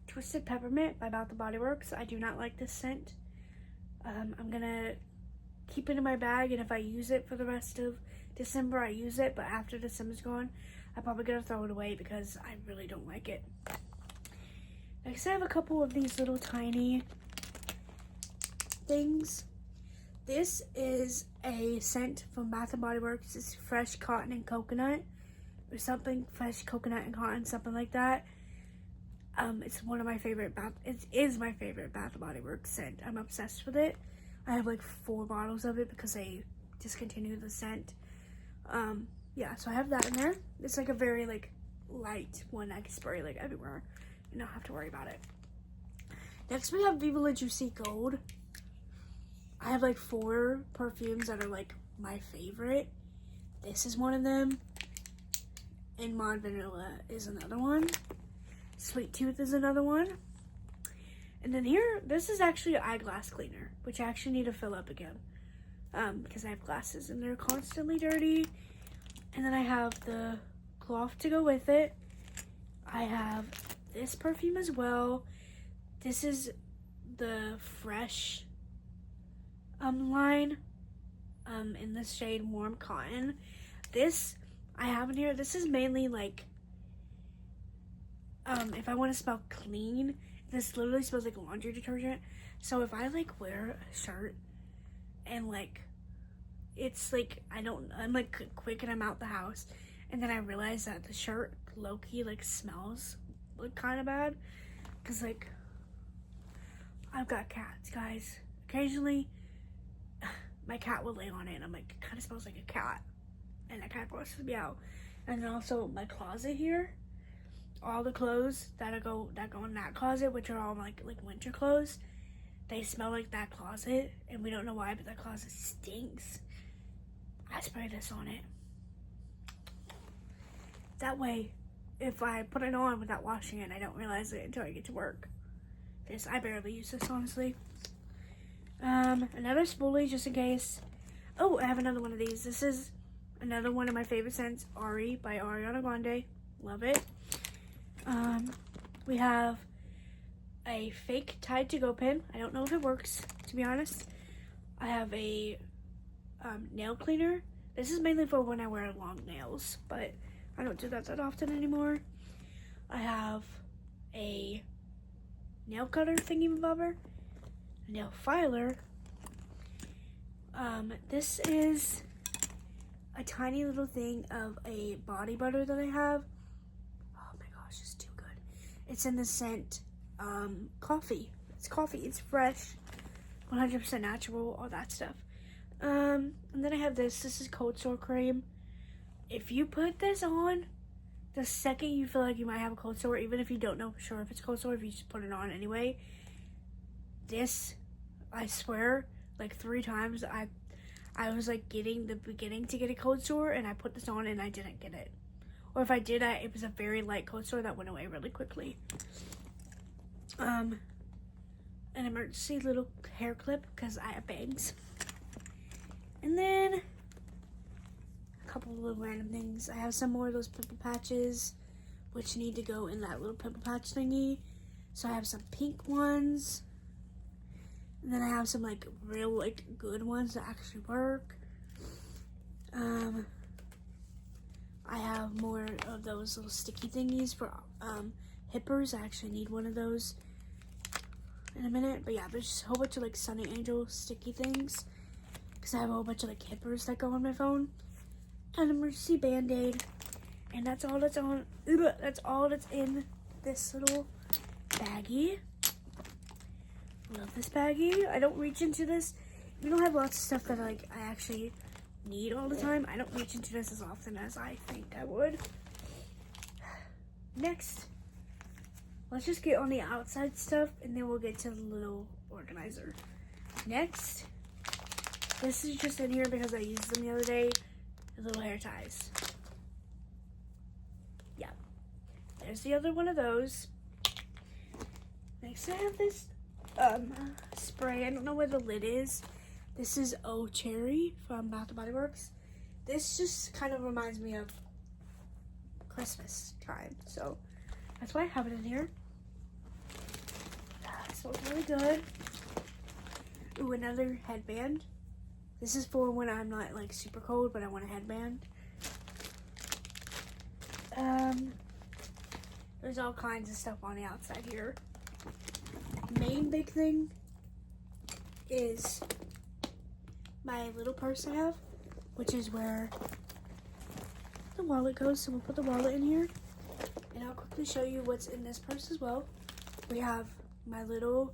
Twisted Peppermint by Bath & Body Works. I do not like this scent. I'm going to keep it in my bag, and if I use it for the rest of December, I use it. But after December's gone, I'm probably going to throw it away because I really don't like it. Next, I have a couple of these little tiny things. This is a scent from Bath & Body Works. It's Fresh Cotton and Coconut or something. Fresh Coconut and Cotton, something like that. It's one of my favorite it is my favorite Bath & Body Works scent. I'm obsessed with it. I have like 4 bottles of it because they discontinued the scent. Yeah, so I have that in there. It's like a very like light one I can spray like everywhere and not have to worry about it. Next we have Viva La Juicy Gold. I have like 4 perfumes that are like my favorite. This is one of them. And Mod Vanilla is another one. Sweet Tooth is another one. And then here, this is actually an eyeglass cleaner, which I actually need to fill up again. Because I have glasses and they're constantly dirty. And then I have the cloth to go with it. I have this perfume as well. This is the Fresh line in the shade Warm Cotton. This I have in here. This is mainly like if I want to smell clean. This literally smells like laundry detergent. So if I like wear a shirt and like it's like I'm like quick and I'm out the house and then I realize that the shirt low-key like smells like kind of bad because like I've got cats, guys. Occasionally my cat will lay on it and I'm like, it kind of smells like a cat and that kind of grosses me out. And then also my closet here, all the clothes that go in that closet, which are all like winter clothes, they smell like that closet and we don't know why, but that closet stinks. I spray this on it. That way, if I put it on without washing it, I don't realize it until I get to work. I barely use this, honestly. Another spoolie, just in case. Oh, I have another one of these. This is another one of my favorite scents, Ari by Ariana Grande. Love it. We have a fake Tide to Go pen. I don't know if it works, to be honest. I have a nail cleaner. This is mainly for when I wear long nails, but I don't do that often anymore. I have a nail cutter thingy-bobber, a nail filer. This is a tiny little thing of a body butter that I have. Oh my gosh, it's too good. It's in the scent coffee. It's coffee. It's fresh, 100% natural, all that stuff. And then I have this. This is cold sore cream. If you put this on, the second you feel like you might have a cold sore, even if you don't know for sure if it's cold sore, if you just put it on anyway, this, I swear, like 3 times I was like beginning to get a cold sore, and I put this on and I didn't get it. Or if I did, it was a very light cold sore that went away really quickly. An emergency little hair clip because I have bangs. And then a couple of little random things. I have some more of those pimple patches, which need to go in that little pimple patch thingy. So I have some pink ones. And then I have some like real like good ones that actually work. I have more of those little sticky thingies for hippers. I actually need one of those in a minute. But yeah, there's just a whole bunch of like Sunny Angel sticky things, because I have a whole bunch of like hippers that go on my phone. An emergency band-aid. And that's all that's on. That's all that's in this little baggie. Love this baggie. I don't reach into this. We don't have lots of stuff that like I actually need all the time. I don't reach into this as often as I think I would. Next, let's just get on the outside stuff, and then we'll get to the little organizer. Next, this is just in here because I used them the other day. The little hair ties. Yeah. There's the other one of those. Next, I have this spray. I don't know where the lid is. This is Oh Cherry from Bath & Body Works. This just kind of reminds me of Christmas time, so that's why I have it in here. It smells really good. Ooh, another headband. This is for when I'm not like super cold, but I want a headband. There's all kinds of stuff on the outside here. Main big thing is my little purse I have, which is where the wallet goes. So we'll put the wallet in here, and I'll quickly show you what's in this purse as well. We have my little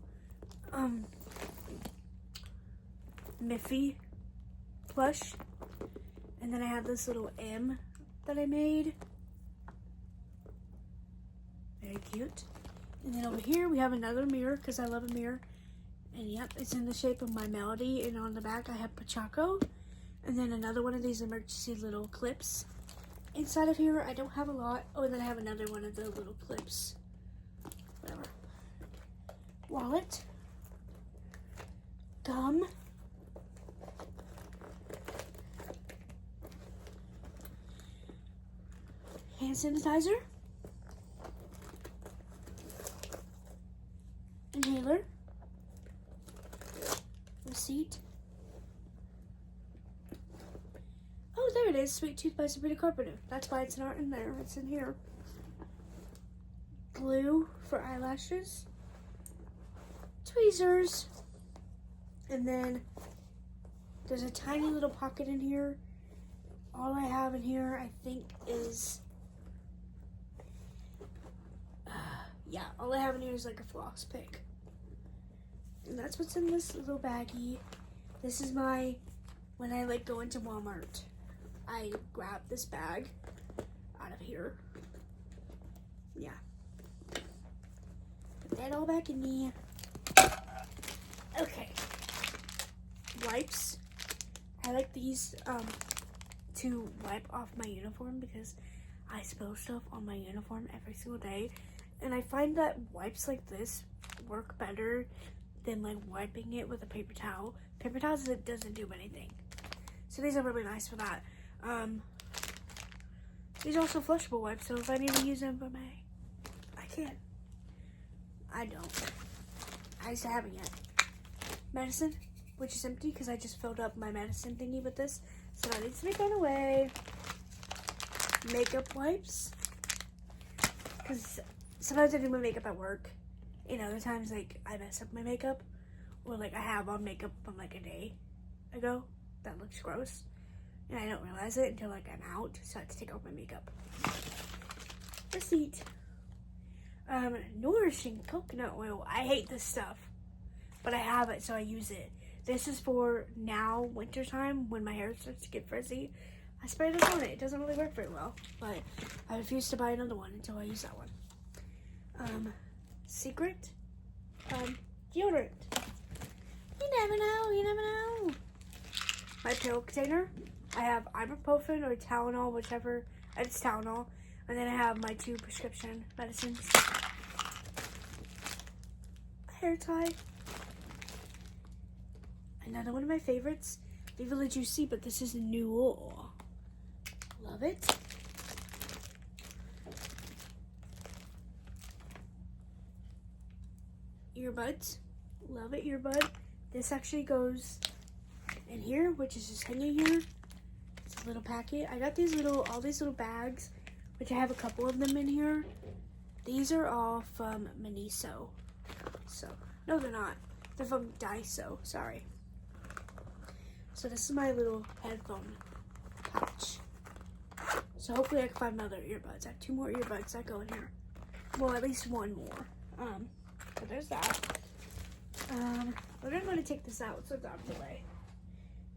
Miffy plush, and then I have this little M that I made. Very cute. And then over here we have another mirror, because I love a mirror. And yep, it's in the shape of my Melody, and on the back I have Pachaco. And then another one of these emergency little clips. Inside of here, I don't have a lot. Oh, and then I have another one of the little clips. Whatever. Wallet. Gum. Hand sanitizer. Inhaler. Receipt. Oh, there it is. Sweet Tooth by Sabrina Carpenter. That's why it's not in there. It's in here. Glue for eyelashes. Tweezers. And then there's a tiny little pocket in here. All I have in here, I think, is yeah, all I have in here is like a floss pick. And that's what's in this little baggie. This is my, when I like go into Walmart, I grab this bag out of here. Yeah. Put that all back in me. Okay. Wipes. I like these to wipe off my uniform, because I spill stuff on my uniform every single day. And I find that wipes like this work better than like wiping it with a paper towel. Paper towels, it doesn't do anything. So these are really nice for that. These are also flushable wipes, so if I need to use them for my can't. I don't. I just haven't yet. Medicine, which is empty because I just filled up my medicine thingy with this. So that needs to be thrown away. Makeup wipes. Because sometimes I do my makeup at work. And other times, like, I mess up my makeup. Or, like, I have on makeup from, like, a day ago. That looks gross. And I don't realize it until, like, I'm out. So I have to take off my makeup. Receipt. Nourishing coconut oil. I hate this stuff. But I have it, so I use it. This is for now, winter time, when my hair starts to get frizzy. I spray this on it. It doesn't really work very well. But I refuse to buy another one until I use that one. Secret. Deodorant. You never know. You never know. My pill container. I have ibuprofen or Tylenol, whichever. It's Tylenol. And then I have my 2 prescription medicines. A hair tie. Another one of my favorites. Viva La Juicy, but this is new. Love it. Earbuds. Love it, earbud. This actually goes in here, which is just hanging here. It's a little packet. I got all these little bags, which I have a couple of them in here. These are all from Miniso. So, no, they're not. They're from Daiso. Sorry. So this is my little headphone pouch. So hopefully I can find my other earbuds. I have 2 more earbuds that go in here. Well, at least 1 more. So there's that. We're going to take this out so it's out of the way.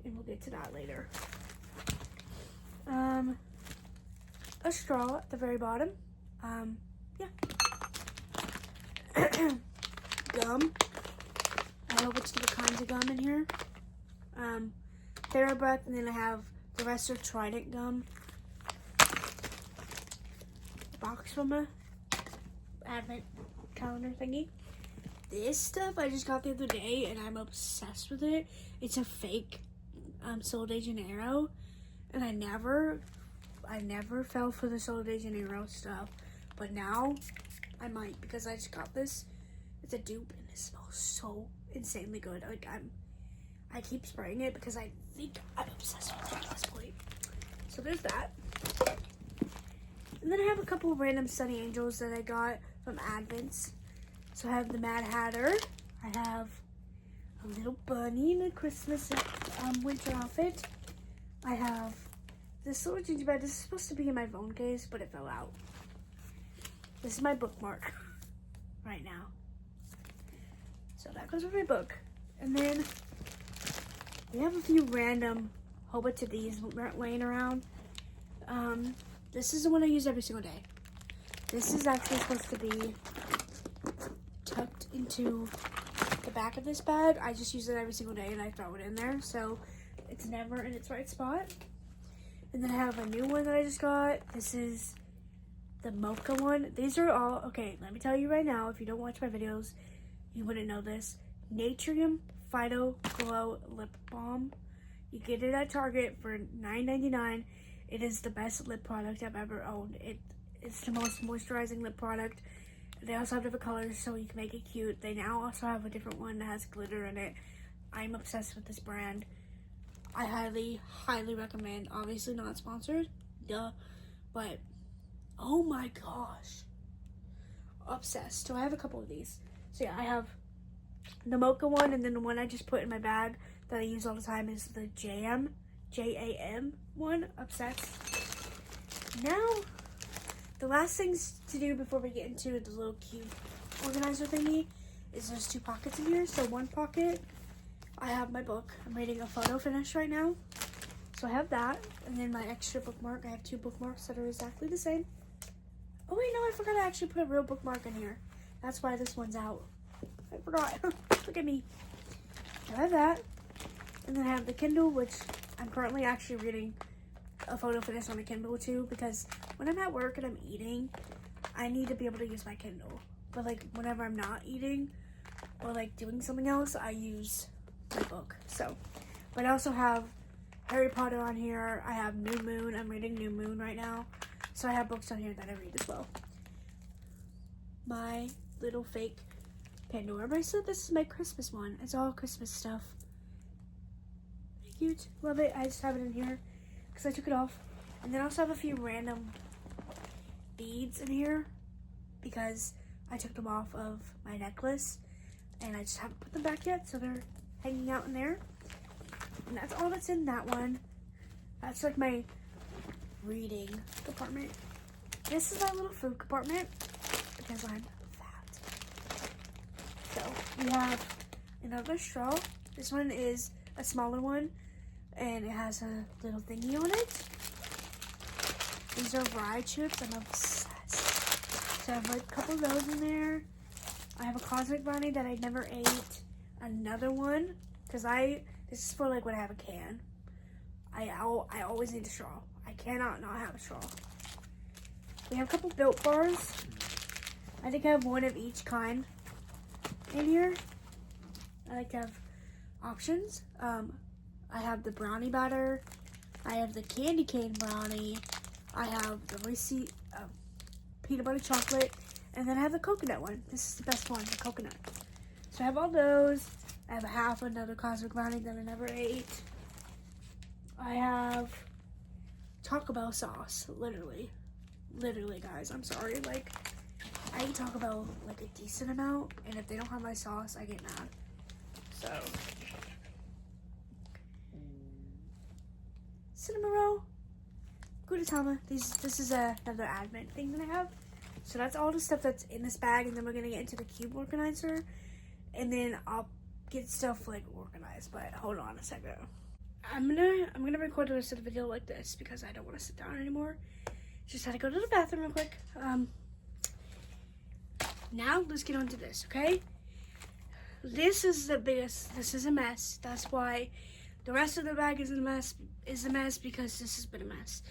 And we'll get to that later. A straw at the very bottom. Yeah. Gum. I have a bunch of different kinds of gum in here. TheraBreath, and then I have the rest of Trident gum. Box from a advent calendar thingy. This stuff I just got the other day, and I'm obsessed with it. It's a fake Sol de Janeiro, and I never fell for the Sol de Janeiro stuff, but now I might because I just got this. It's a dupe, and it smells so insanely good. Like I keep spraying it because I think I'm obsessed with it at this point. So there's that. And then I have a couple of random Sunny Angels that I got from Advents. So I have the Mad Hatter. I have a little bunny in a Christmas winter outfit. I have this little gingerbread. This is supposed to be in my phone case, but it fell out. This is my bookmark right now. So that goes with my book. And then we have a few random whole bunch of these laying around. This is the one I use every single day. This is actually supposed to be tucked into the back of this bag. I just use it every single day and I throw it in there, so it's never in its right spot. And then I have a new one that I just got. This is the mocha one. These are all, okay, let me tell you right now, if you don't watch my videos, you wouldn't know this. Natrium Phyto Glow Lip Balm. You get it at Target for $9.99. It is the best lip product I've ever owned. It's the most moisturizing lip product. They also have different colors so you can make it cute. They now also have a different one that has glitter in it. I'm obsessed with this brand. I highly, highly recommend. Obviously not sponsored, duh, but oh my gosh, obsessed. So I have a couple of these. So yeah, I have the mocha one, and then the one I just put in my bag that I use all the time is the J-A-M one. Obsessed. Now, the last things to do before we get into the little cute organizer thingy is there's 2 pockets in here. So one pocket, I have my book. I'm reading a photo finish right now. So I have that. And then my extra bookmark. I have 2 bookmarks that are exactly the same. Oh wait, no, I forgot I actually put a real bookmark in here. That's why this one's out. I forgot. Look at me. I have that. And then I have the Kindle, which I'm currently actually reading a photo finish on the Kindle too, because when I'm at work and I'm eating, I need to be able to use my Kindle. But like whenever I'm not eating or like doing something else, I use my book. So, but I also have Harry Potter on here. I have New Moon. I'm reading New Moon right now. So I have books on here that I read as well. my little fake Pandora bracelet. This is my Christmas one. It's all Christmas stuff. Cute. Love it. I just have it in here because I took it off. And then I also have a few random beads in here because I took them off of my necklace and I just haven't put them back yet, so they're hanging out in there. And that's all that's in that one. That's like my reading compartment. This is my little food compartment because I'm fat. So we have another straw. This one is a smaller one and it has a little thingy on it. These are rye chips. I'm obsessed. So I have like a couple of those in there. I have a cosmic brownie that I never ate. Another one because this is for like when I have a can. I always need a straw. I cannot not have a straw. We have a couple Built bars. I think I have one of each kind in here. I like to have options. I have the brownie batter. I have the candy cane brownie. I have the Reese's peanut butter chocolate. And then I have the coconut one. This is the best one, the coconut. So I have all those. I have half another cosmic brownie that I never ate. I have Taco Bell sauce, literally, guys. I'm sorry, like, I eat Taco Bell like a decent amount, and if they don't have my sauce, I get mad. So, cinnamon roll, Gudetama. This is another advent thing that I have. So that's all the stuff that's in this bag, and then we're gonna get into the cube organizer, and then I'll get stuff like organized. But hold on a second. I'm gonna record the rest of the video like this because I don't want to sit down anymore. Just had to go to the bathroom real quick. Now let's get on to this, okay? This is the biggest. This is a mess. That's why the rest of the bag is a mess. Because this has been a mess.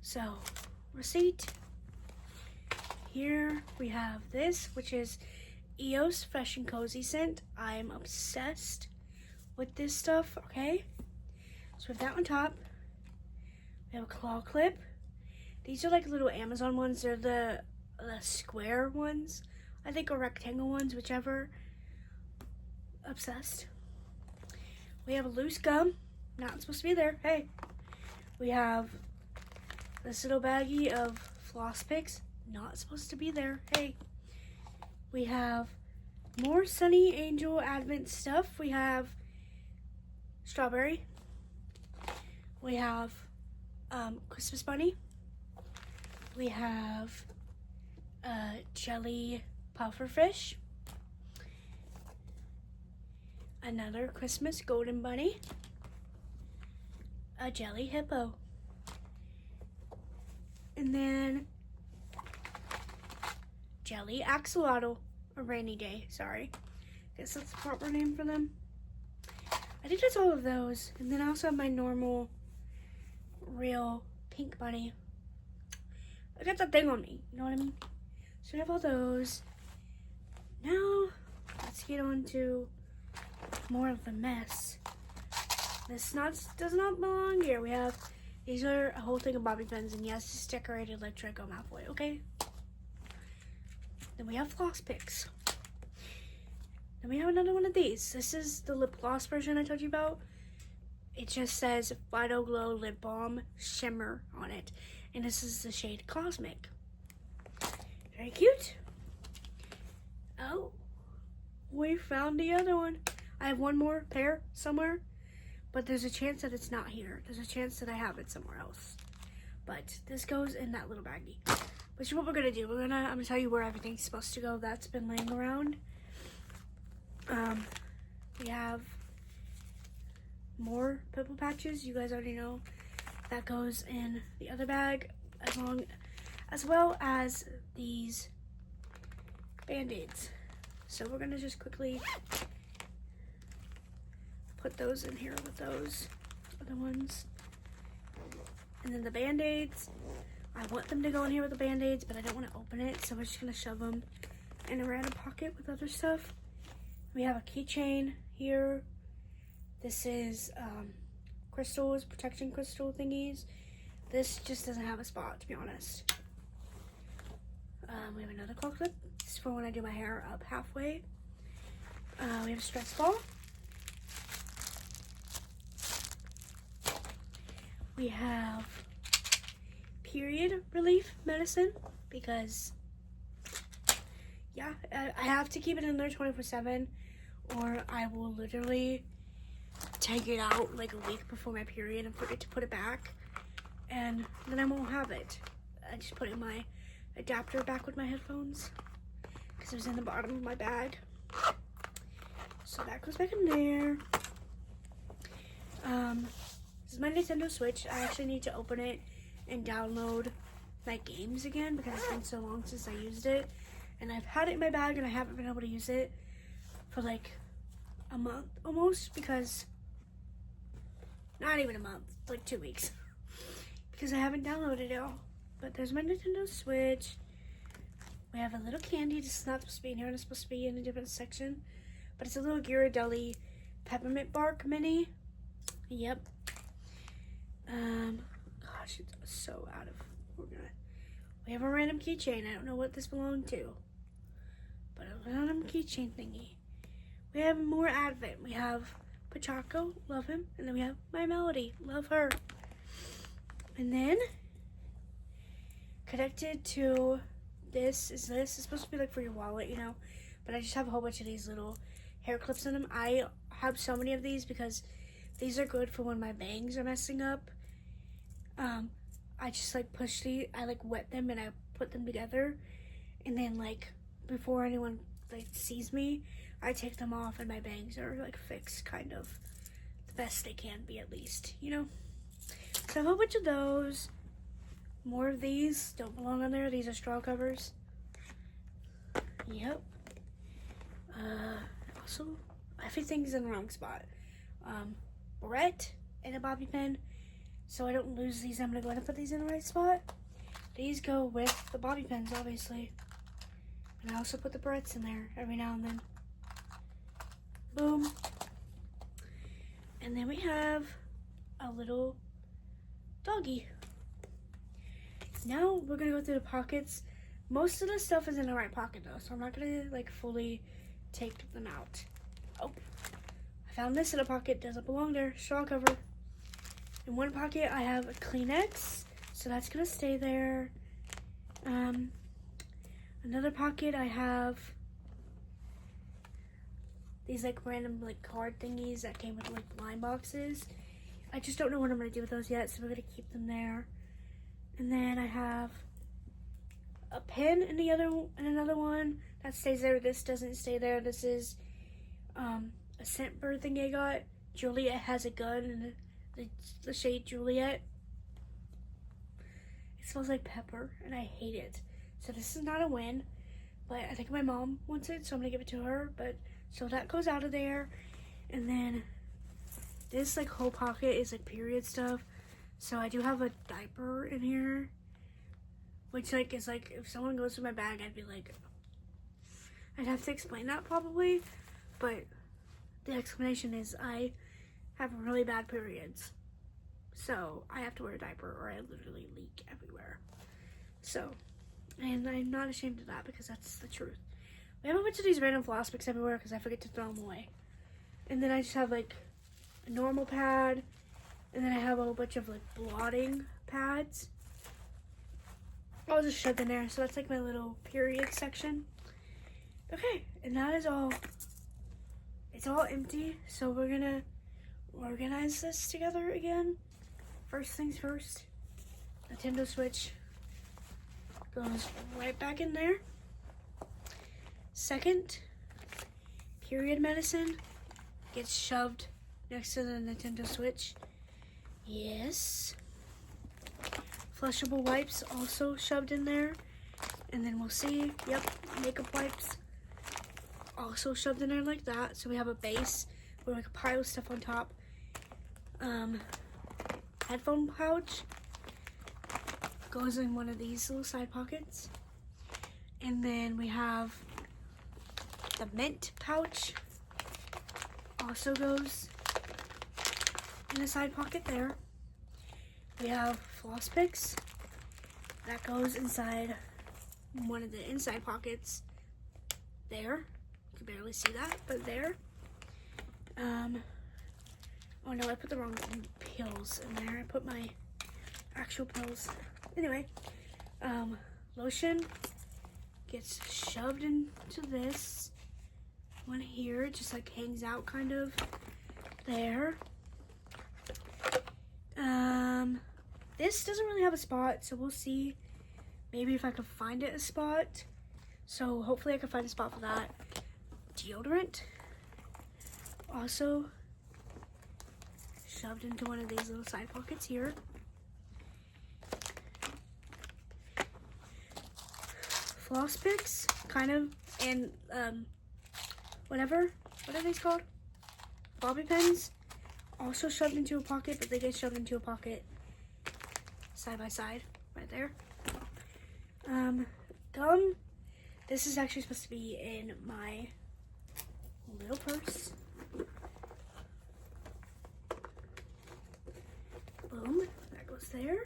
So, receipt. Here we have this, which is EOS Fresh and Cozy scent. I'm obsessed with this stuff, okay? So we have that on top. We have a claw clip. These are like little Amazon ones. They're the square ones, I think, or rectangle ones, whichever. Obsessed. We have a loose gum. Not supposed to be there. Hey. We have this little baggie of floss picks. Not supposed to be there. Hey. We have more Sunny Angel Advent stuff. We have strawberry. We have Christmas bunny. We have jelly puffer fish. Another Christmas golden bunny. A jelly hippo. And then jelly axolotl. A rainy day, sorry. Guess that's the proper name for them. I think that's all of those. And then I also have my normal real pink bunny. I got that thing on me, you know what I mean? So we have all those. Now, let's get on to more of the mess. This does not belong here. We have, these are a whole thing of bobby pins, and yes, it's decorated like Draco Malfoy, okay? Then we have floss picks. Then we have another one of these. This is the lip gloss version I told you about. It just says Vital Glow Lip Balm Shimmer on it. And this is the shade Cosmic. Very cute. Oh, we found the other one. I have one more pair somewhere, but there's a chance that it's not here. There's a chance that I have it somewhere else. But this goes in that little baggie. Which is what we're gonna do. I'm gonna tell you where everything's supposed to go that's been laying around. We have more pimple patches. You guys already know that goes in the other bag, as well as these Band-Aids. So we're gonna just quickly put those in here with those other ones. And then the Band-Aids, I want them to go in here with the Band-Aids, but I don't want to open it, so we're just gonna shove them in a random pocket with other stuff. We have a keychain here. This is crystals, protection crystal thingies. This just doesn't have a spot, to be honest. We have another claw clip. clips for when I do my hair up halfway. We have a stress ball. We have period relief medicine because, yeah, I have to keep it in there 24/7 or I will literally take it out like a week before my period and forget to put it back, and then I won't have it. I just put in my adapter back with my headphones because it was in the bottom of my bag. So that goes back in there. This is my Nintendo Switch. I actually need to open it and download my games again because it's been so long since I used it. And I've had it in my bag and I haven't been able to use it for like a month almost, because not even a month, like 2 weeks, because I haven't downloaded it all. But there's my Nintendo Switch. We have a little candy. This is not supposed to be in here, and it's supposed to be in a different section, but it's a little Ghirardelli peppermint bark mini. Yep. Gosh, it's so out of order. We have a random keychain. I don't know what this belonged to, but a random keychain thingy. We have more Advent. We have Pachaco, love him, and then we have My Melody, love her. And then connected to this is supposed to be like for your wallet, you know, but I just have a whole bunch of these little hair clips in them. I have so many of these because these are good for when my bangs are messing up. I just like I like wet them and I put them together, and then like before anyone like sees me, I take them off and my bangs are like fixed, kind of the best they can be, at least, you know. So I have a whole bunch of those. More of these don't belong on there. These are straw covers. Yep. Also, everything's in the wrong spot. Brett and a bobby pin. So I don't lose these, I'm gonna go ahead and put these in the right spot. These go with the bobby pins, obviously. And I also put the Bretts in there every now and then. Boom. And then we have a little doggy. Now we're gonna go through the pockets. Most of the stuff is in the right pocket though, so I'm not gonna like fully take them out. Oh, I found this in a pocket, doesn't belong there, straw cover. In one pocket I have a Kleenex, so that's gonna stay there. Another pocket I have these like random like card thingies that came with like blind boxes. I just don't know what I'm gonna do with those yet, so we're gonna keep them there. And then I have a pen in another one that stays there. This doesn't stay there. This is a scent bird thing I got. Juliet has a gun and the shade Juliet. It smells like pepper and I hate it. So this is not a win, but I think my mom wants it, so I'm gonna give it to her. But so that goes out of there. And then this like whole pocket is like period stuff. So I do have a diaper in here, which like is like if someone goes through my bag, I'd be like, I'd have to explain that probably, but the explanation is I have really bad periods, so I have to wear a diaper or I literally leak everywhere. So, and I'm not ashamed of that because that's the truth. We have a bunch of these random floss picks everywhere because I forget to throw them away. And then I just have like a normal pad, and then I have a whole bunch of like blotting pads. I'll just shove in there. So that's like my little period section. Okay, and that is all. It's all empty, so we're gonna organize this together again. First things first, Nintendo Switch goes right back in there. Second, period medicine gets shoved next to the Nintendo Switch. Yes. Flushable wipes also shoved in there. And then we'll see, yep, makeup wipes also shoved in there like that. So we have a base with like a pile of stuff on top. Headphone pouch goes in one of these little side pockets. And then we have the mint pouch also goes in the side pocket there. We have floss picks that goes inside one of the inside pockets there. You can barely see that, but there. Oh no, I put the wrong pills in there. I put my actual pills. Anyway, lotion gets shoved into this one here. It just like hangs out kind of there. This doesn't really have a spot, so we'll see maybe if I can find it a spot. So hopefully I can find a spot for that. Deodorant also shoved into one of these little side pockets here. Floss picks, kind of, and what are these called? Bobby pins, also shoved into a pocket, but they get shoved into a pocket side by side, right there. Gum, this is actually supposed to be in my little purse. Boom, that goes there.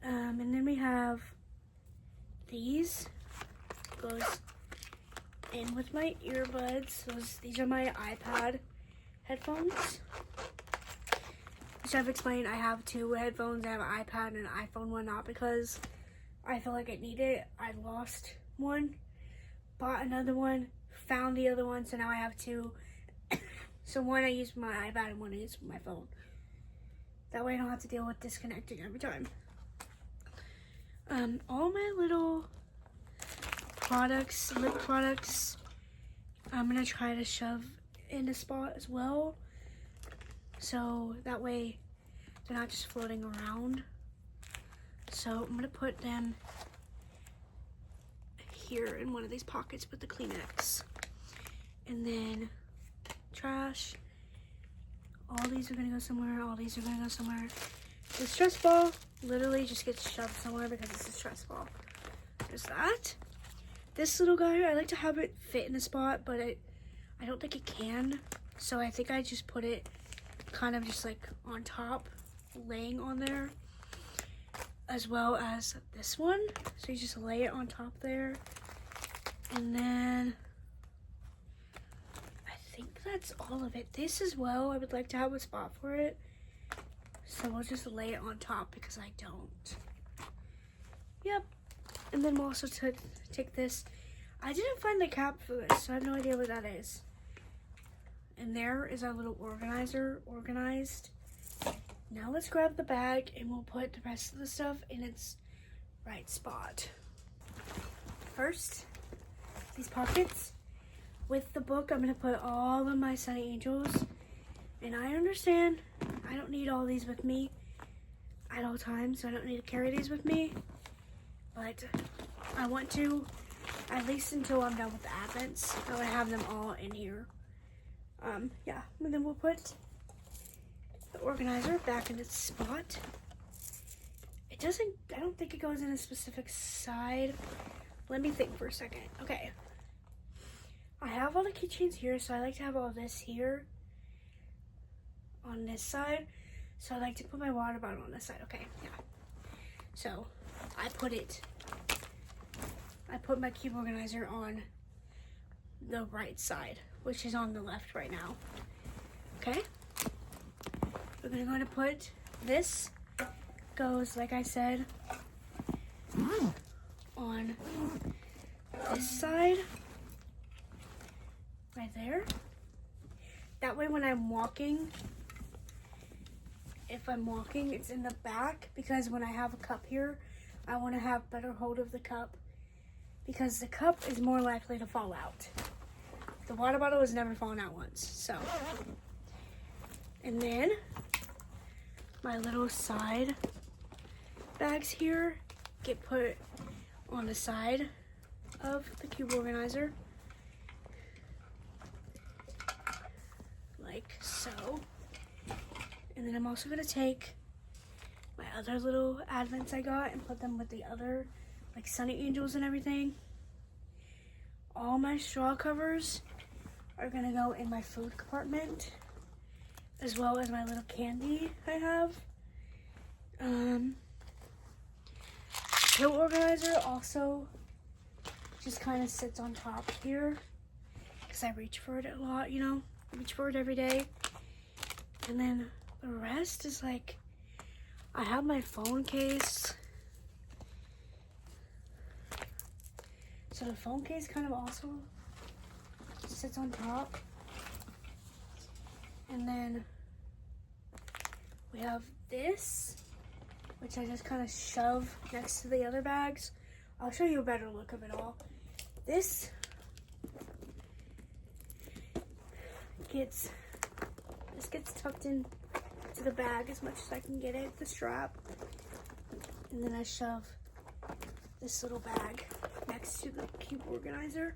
And then we have these, goes in with my earbuds. These are my iPad headphones, which I've explained. I have two headphones. I have an iPad and an iPhone one, not because I feel like I need it. I lost one, bought another one, found the other one, so now I have two. So one I use for my iPad and one I use for my phone. That way I don't have to deal with disconnecting every time. All my little products, lip products, I'm gonna try to shove in a spot as well. So that way they're not just floating around. So I'm gonna put them here in one of these pockets with the Kleenex. And then trash. All these are gonna go somewhere, all these are gonna go somewhere. The stress ball literally just gets shoved somewhere because it's a stress ball. There's that. This little guy, I like to have it fit in a spot, but I don't think it can. So I think I just put it kind of just like on top, laying on there. As well as this one. So you just lay it on top there. And then I think that's all of it. This as well, I would like to have a spot for it. So we'll just lay it on top because I don't. Yep. And then we'll also take this. I didn't find the cap for this, so I have no idea what that is. And there is our little organizer organized. Now let's grab the bag and we'll put the rest of the stuff in its right spot. First, these pockets. With the book, I'm gonna put all of my Sunny Angels. And I understand I don't need all these with me at all times, so I don't need to carry these with me. But I want to, at least until I'm done with the Advents, I want to have them all in here. Yeah, and then we'll put the organizer back in its spot. It doesn't, I don't think it goes in a specific side. Let me think for a second. Okay. I have all the keychains here, so I like to have all this here on this side. So I like to put my water bottle on this side. Okay, yeah. So I put my cube organizer on the right side, which is on the left right now. Okay. We're going to put this, goes, like I said, on this side, right there. That way when I'm walking, if I'm walking, it's in the back, because when I have a cup here, I want to have better hold of the cup, because the cup is more likely to fall out. The water bottle has never fallen out once, so. And then my little side bags here get put on the side of the cube organizer, like so. And then I'm also gonna take my other little Advents I got and put them with the other, like Sunny Angels and everything. All my straw covers are gonna go in my food compartment, as well as my little candy I have. Pill organizer also just kind of sits on top here because I reach for it a lot, you know, I reach for it every day. And then the rest is like, I have my phone case. So the phone case kind of also sits on top. And then we have this, which I just kind of shove next to the other bags. I'll show you a better look of it all. This gets tucked in to the bag as much as I can get it, the strap. And then I shove this little bag next to the cube organizer.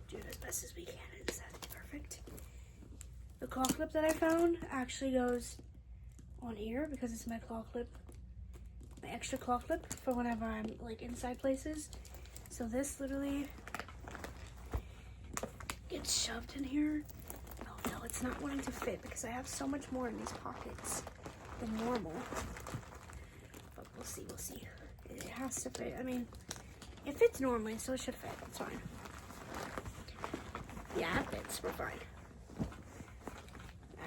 Do it as best as we can. It's perfect. The claw clip that I found actually goes on here because it's my claw clip, my extra claw clip for whenever I'm like inside places. So this literally gets shoved in here. Oh no, it's not wanting to fit because I have so much more in these pockets than normal. But we'll see, we'll see. It has to fit. I mean, it fits normally, so it should fit. It's fine. Yeah, it fits. We're fine.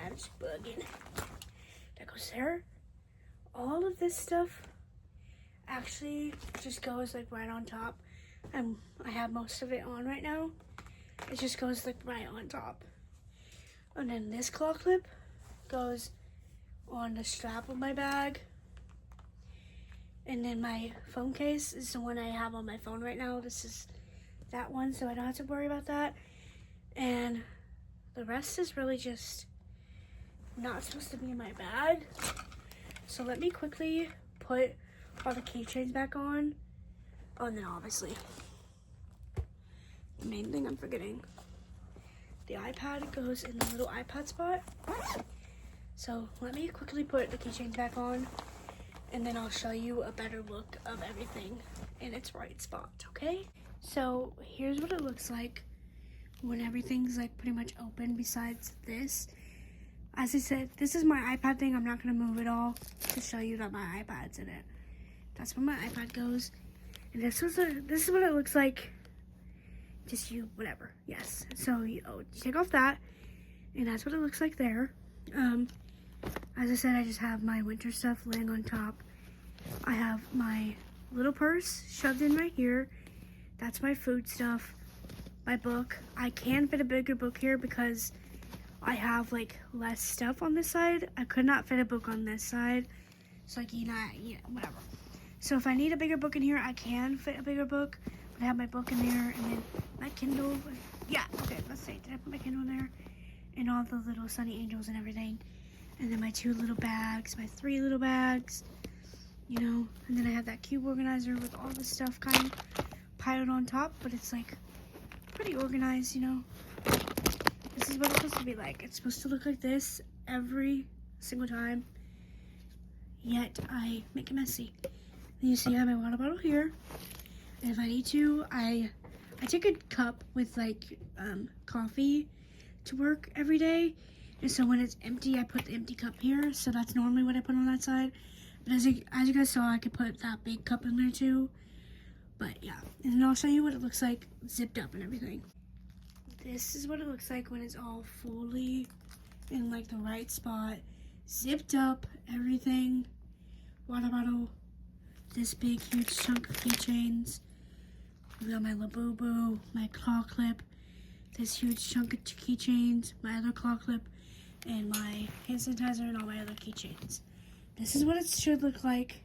I'm just bugging. That goes there. All of this stuff actually just goes like right on top. I have most of it on right now. It just goes like right on top. And then this claw clip goes on the strap of my bag. And then my phone case is the one I have on my phone right now. This is that one, so I don't have to worry about that. And the rest is really just not supposed to be in my bag. So let me quickly put all the keychains back on. Oh, and then obviously, the main thing I'm forgetting. The iPad goes in the little iPad spot. So let me quickly put the keychains back on, and then I'll show you a better look of everything in its right spot, okay? So here's what it looks like when everything's like pretty much open besides this. As I said, this is my iPad thing. I'm not gonna move it all to show you that my iPad's in it. That's where my iPad goes. And this is what it looks like. Just whatever, yes. So you take off that, and that's what it looks like there. As I said, I just have my winter stuff laying on top. I have my little purse shoved in right here. That's my food stuff. My book. I can fit a bigger book here because I have like less stuff on this side. I could not fit a book on this side. So like, whatever. So if I need a bigger book in here, I can fit a bigger book. But I have my book in there, and then my Kindle. Yeah, okay, let's see. Did I put my Kindle in there? And all the little Sunny Angels and everything. And then my 2 little bags, my 3 little bags, you know. And then I have that cube organizer with all the stuff kind of piled on top, but it's like pretty organized, you know. This is what it's supposed to be like. It's supposed to look like this every single time, yet I make it messy. And you see I have my water bottle here, and if I need to, I take a cup with like coffee to work every day, and so when it's empty, I put the empty cup here. So that's normally what I put on that side. But as you guys saw, I could put that big cup in there too. But yeah, and then I'll show you what it looks like zipped up and everything. This is what it looks like when it's all fully in like the right spot, zipped up, everything. Water bottle, this big huge chunk of keychains. We got my Labubu, my claw clip, this huge chunk of keychains, my other claw clip, and my hand sanitizer and all my other keychains. This is what it should look like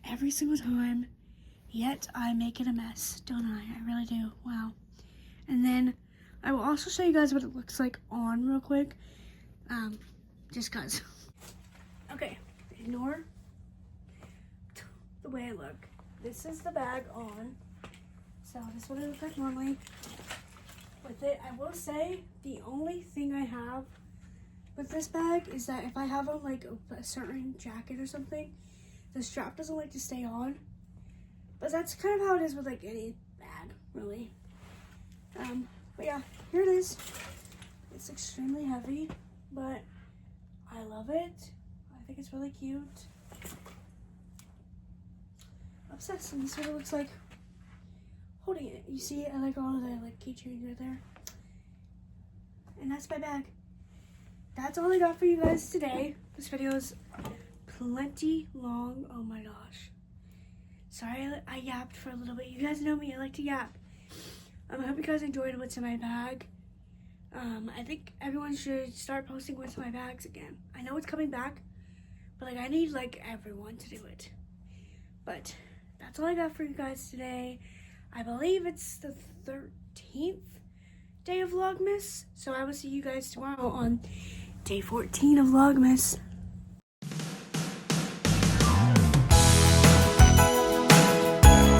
every single time, yet I make it a mess, don't I? I really do. Wow. And then I will also show you guys what it looks like on real quick, just cause. Okay, ignore the way I look. This is the bag on. So this is what it looks like normally. With it, I will say the only thing I have with this bag is that if I have on like a certain jacket or something, the strap doesn't like to stay on. But that's kind of how it is with like any bag, really. But yeah, here it is. It's extremely heavy, but I love it. I think it's really cute. obsessed, and this is what it looks like holding it. You see it? I like all of the like keychains right there. And that's my bag. That's all I got for you guys today. This video is plenty long. Oh my gosh. Sorry I yapped for a little bit. You guys know me, I like to yap. I hope you guys enjoyed what's in my bag. I think everyone should start posting what's in my bags again. I know it's coming back, but like I need like everyone to do it. But that's all I got for you guys today. I believe it's the 13th day of Vlogmas. So I will see you guys tomorrow on day 14 of Vlogmas.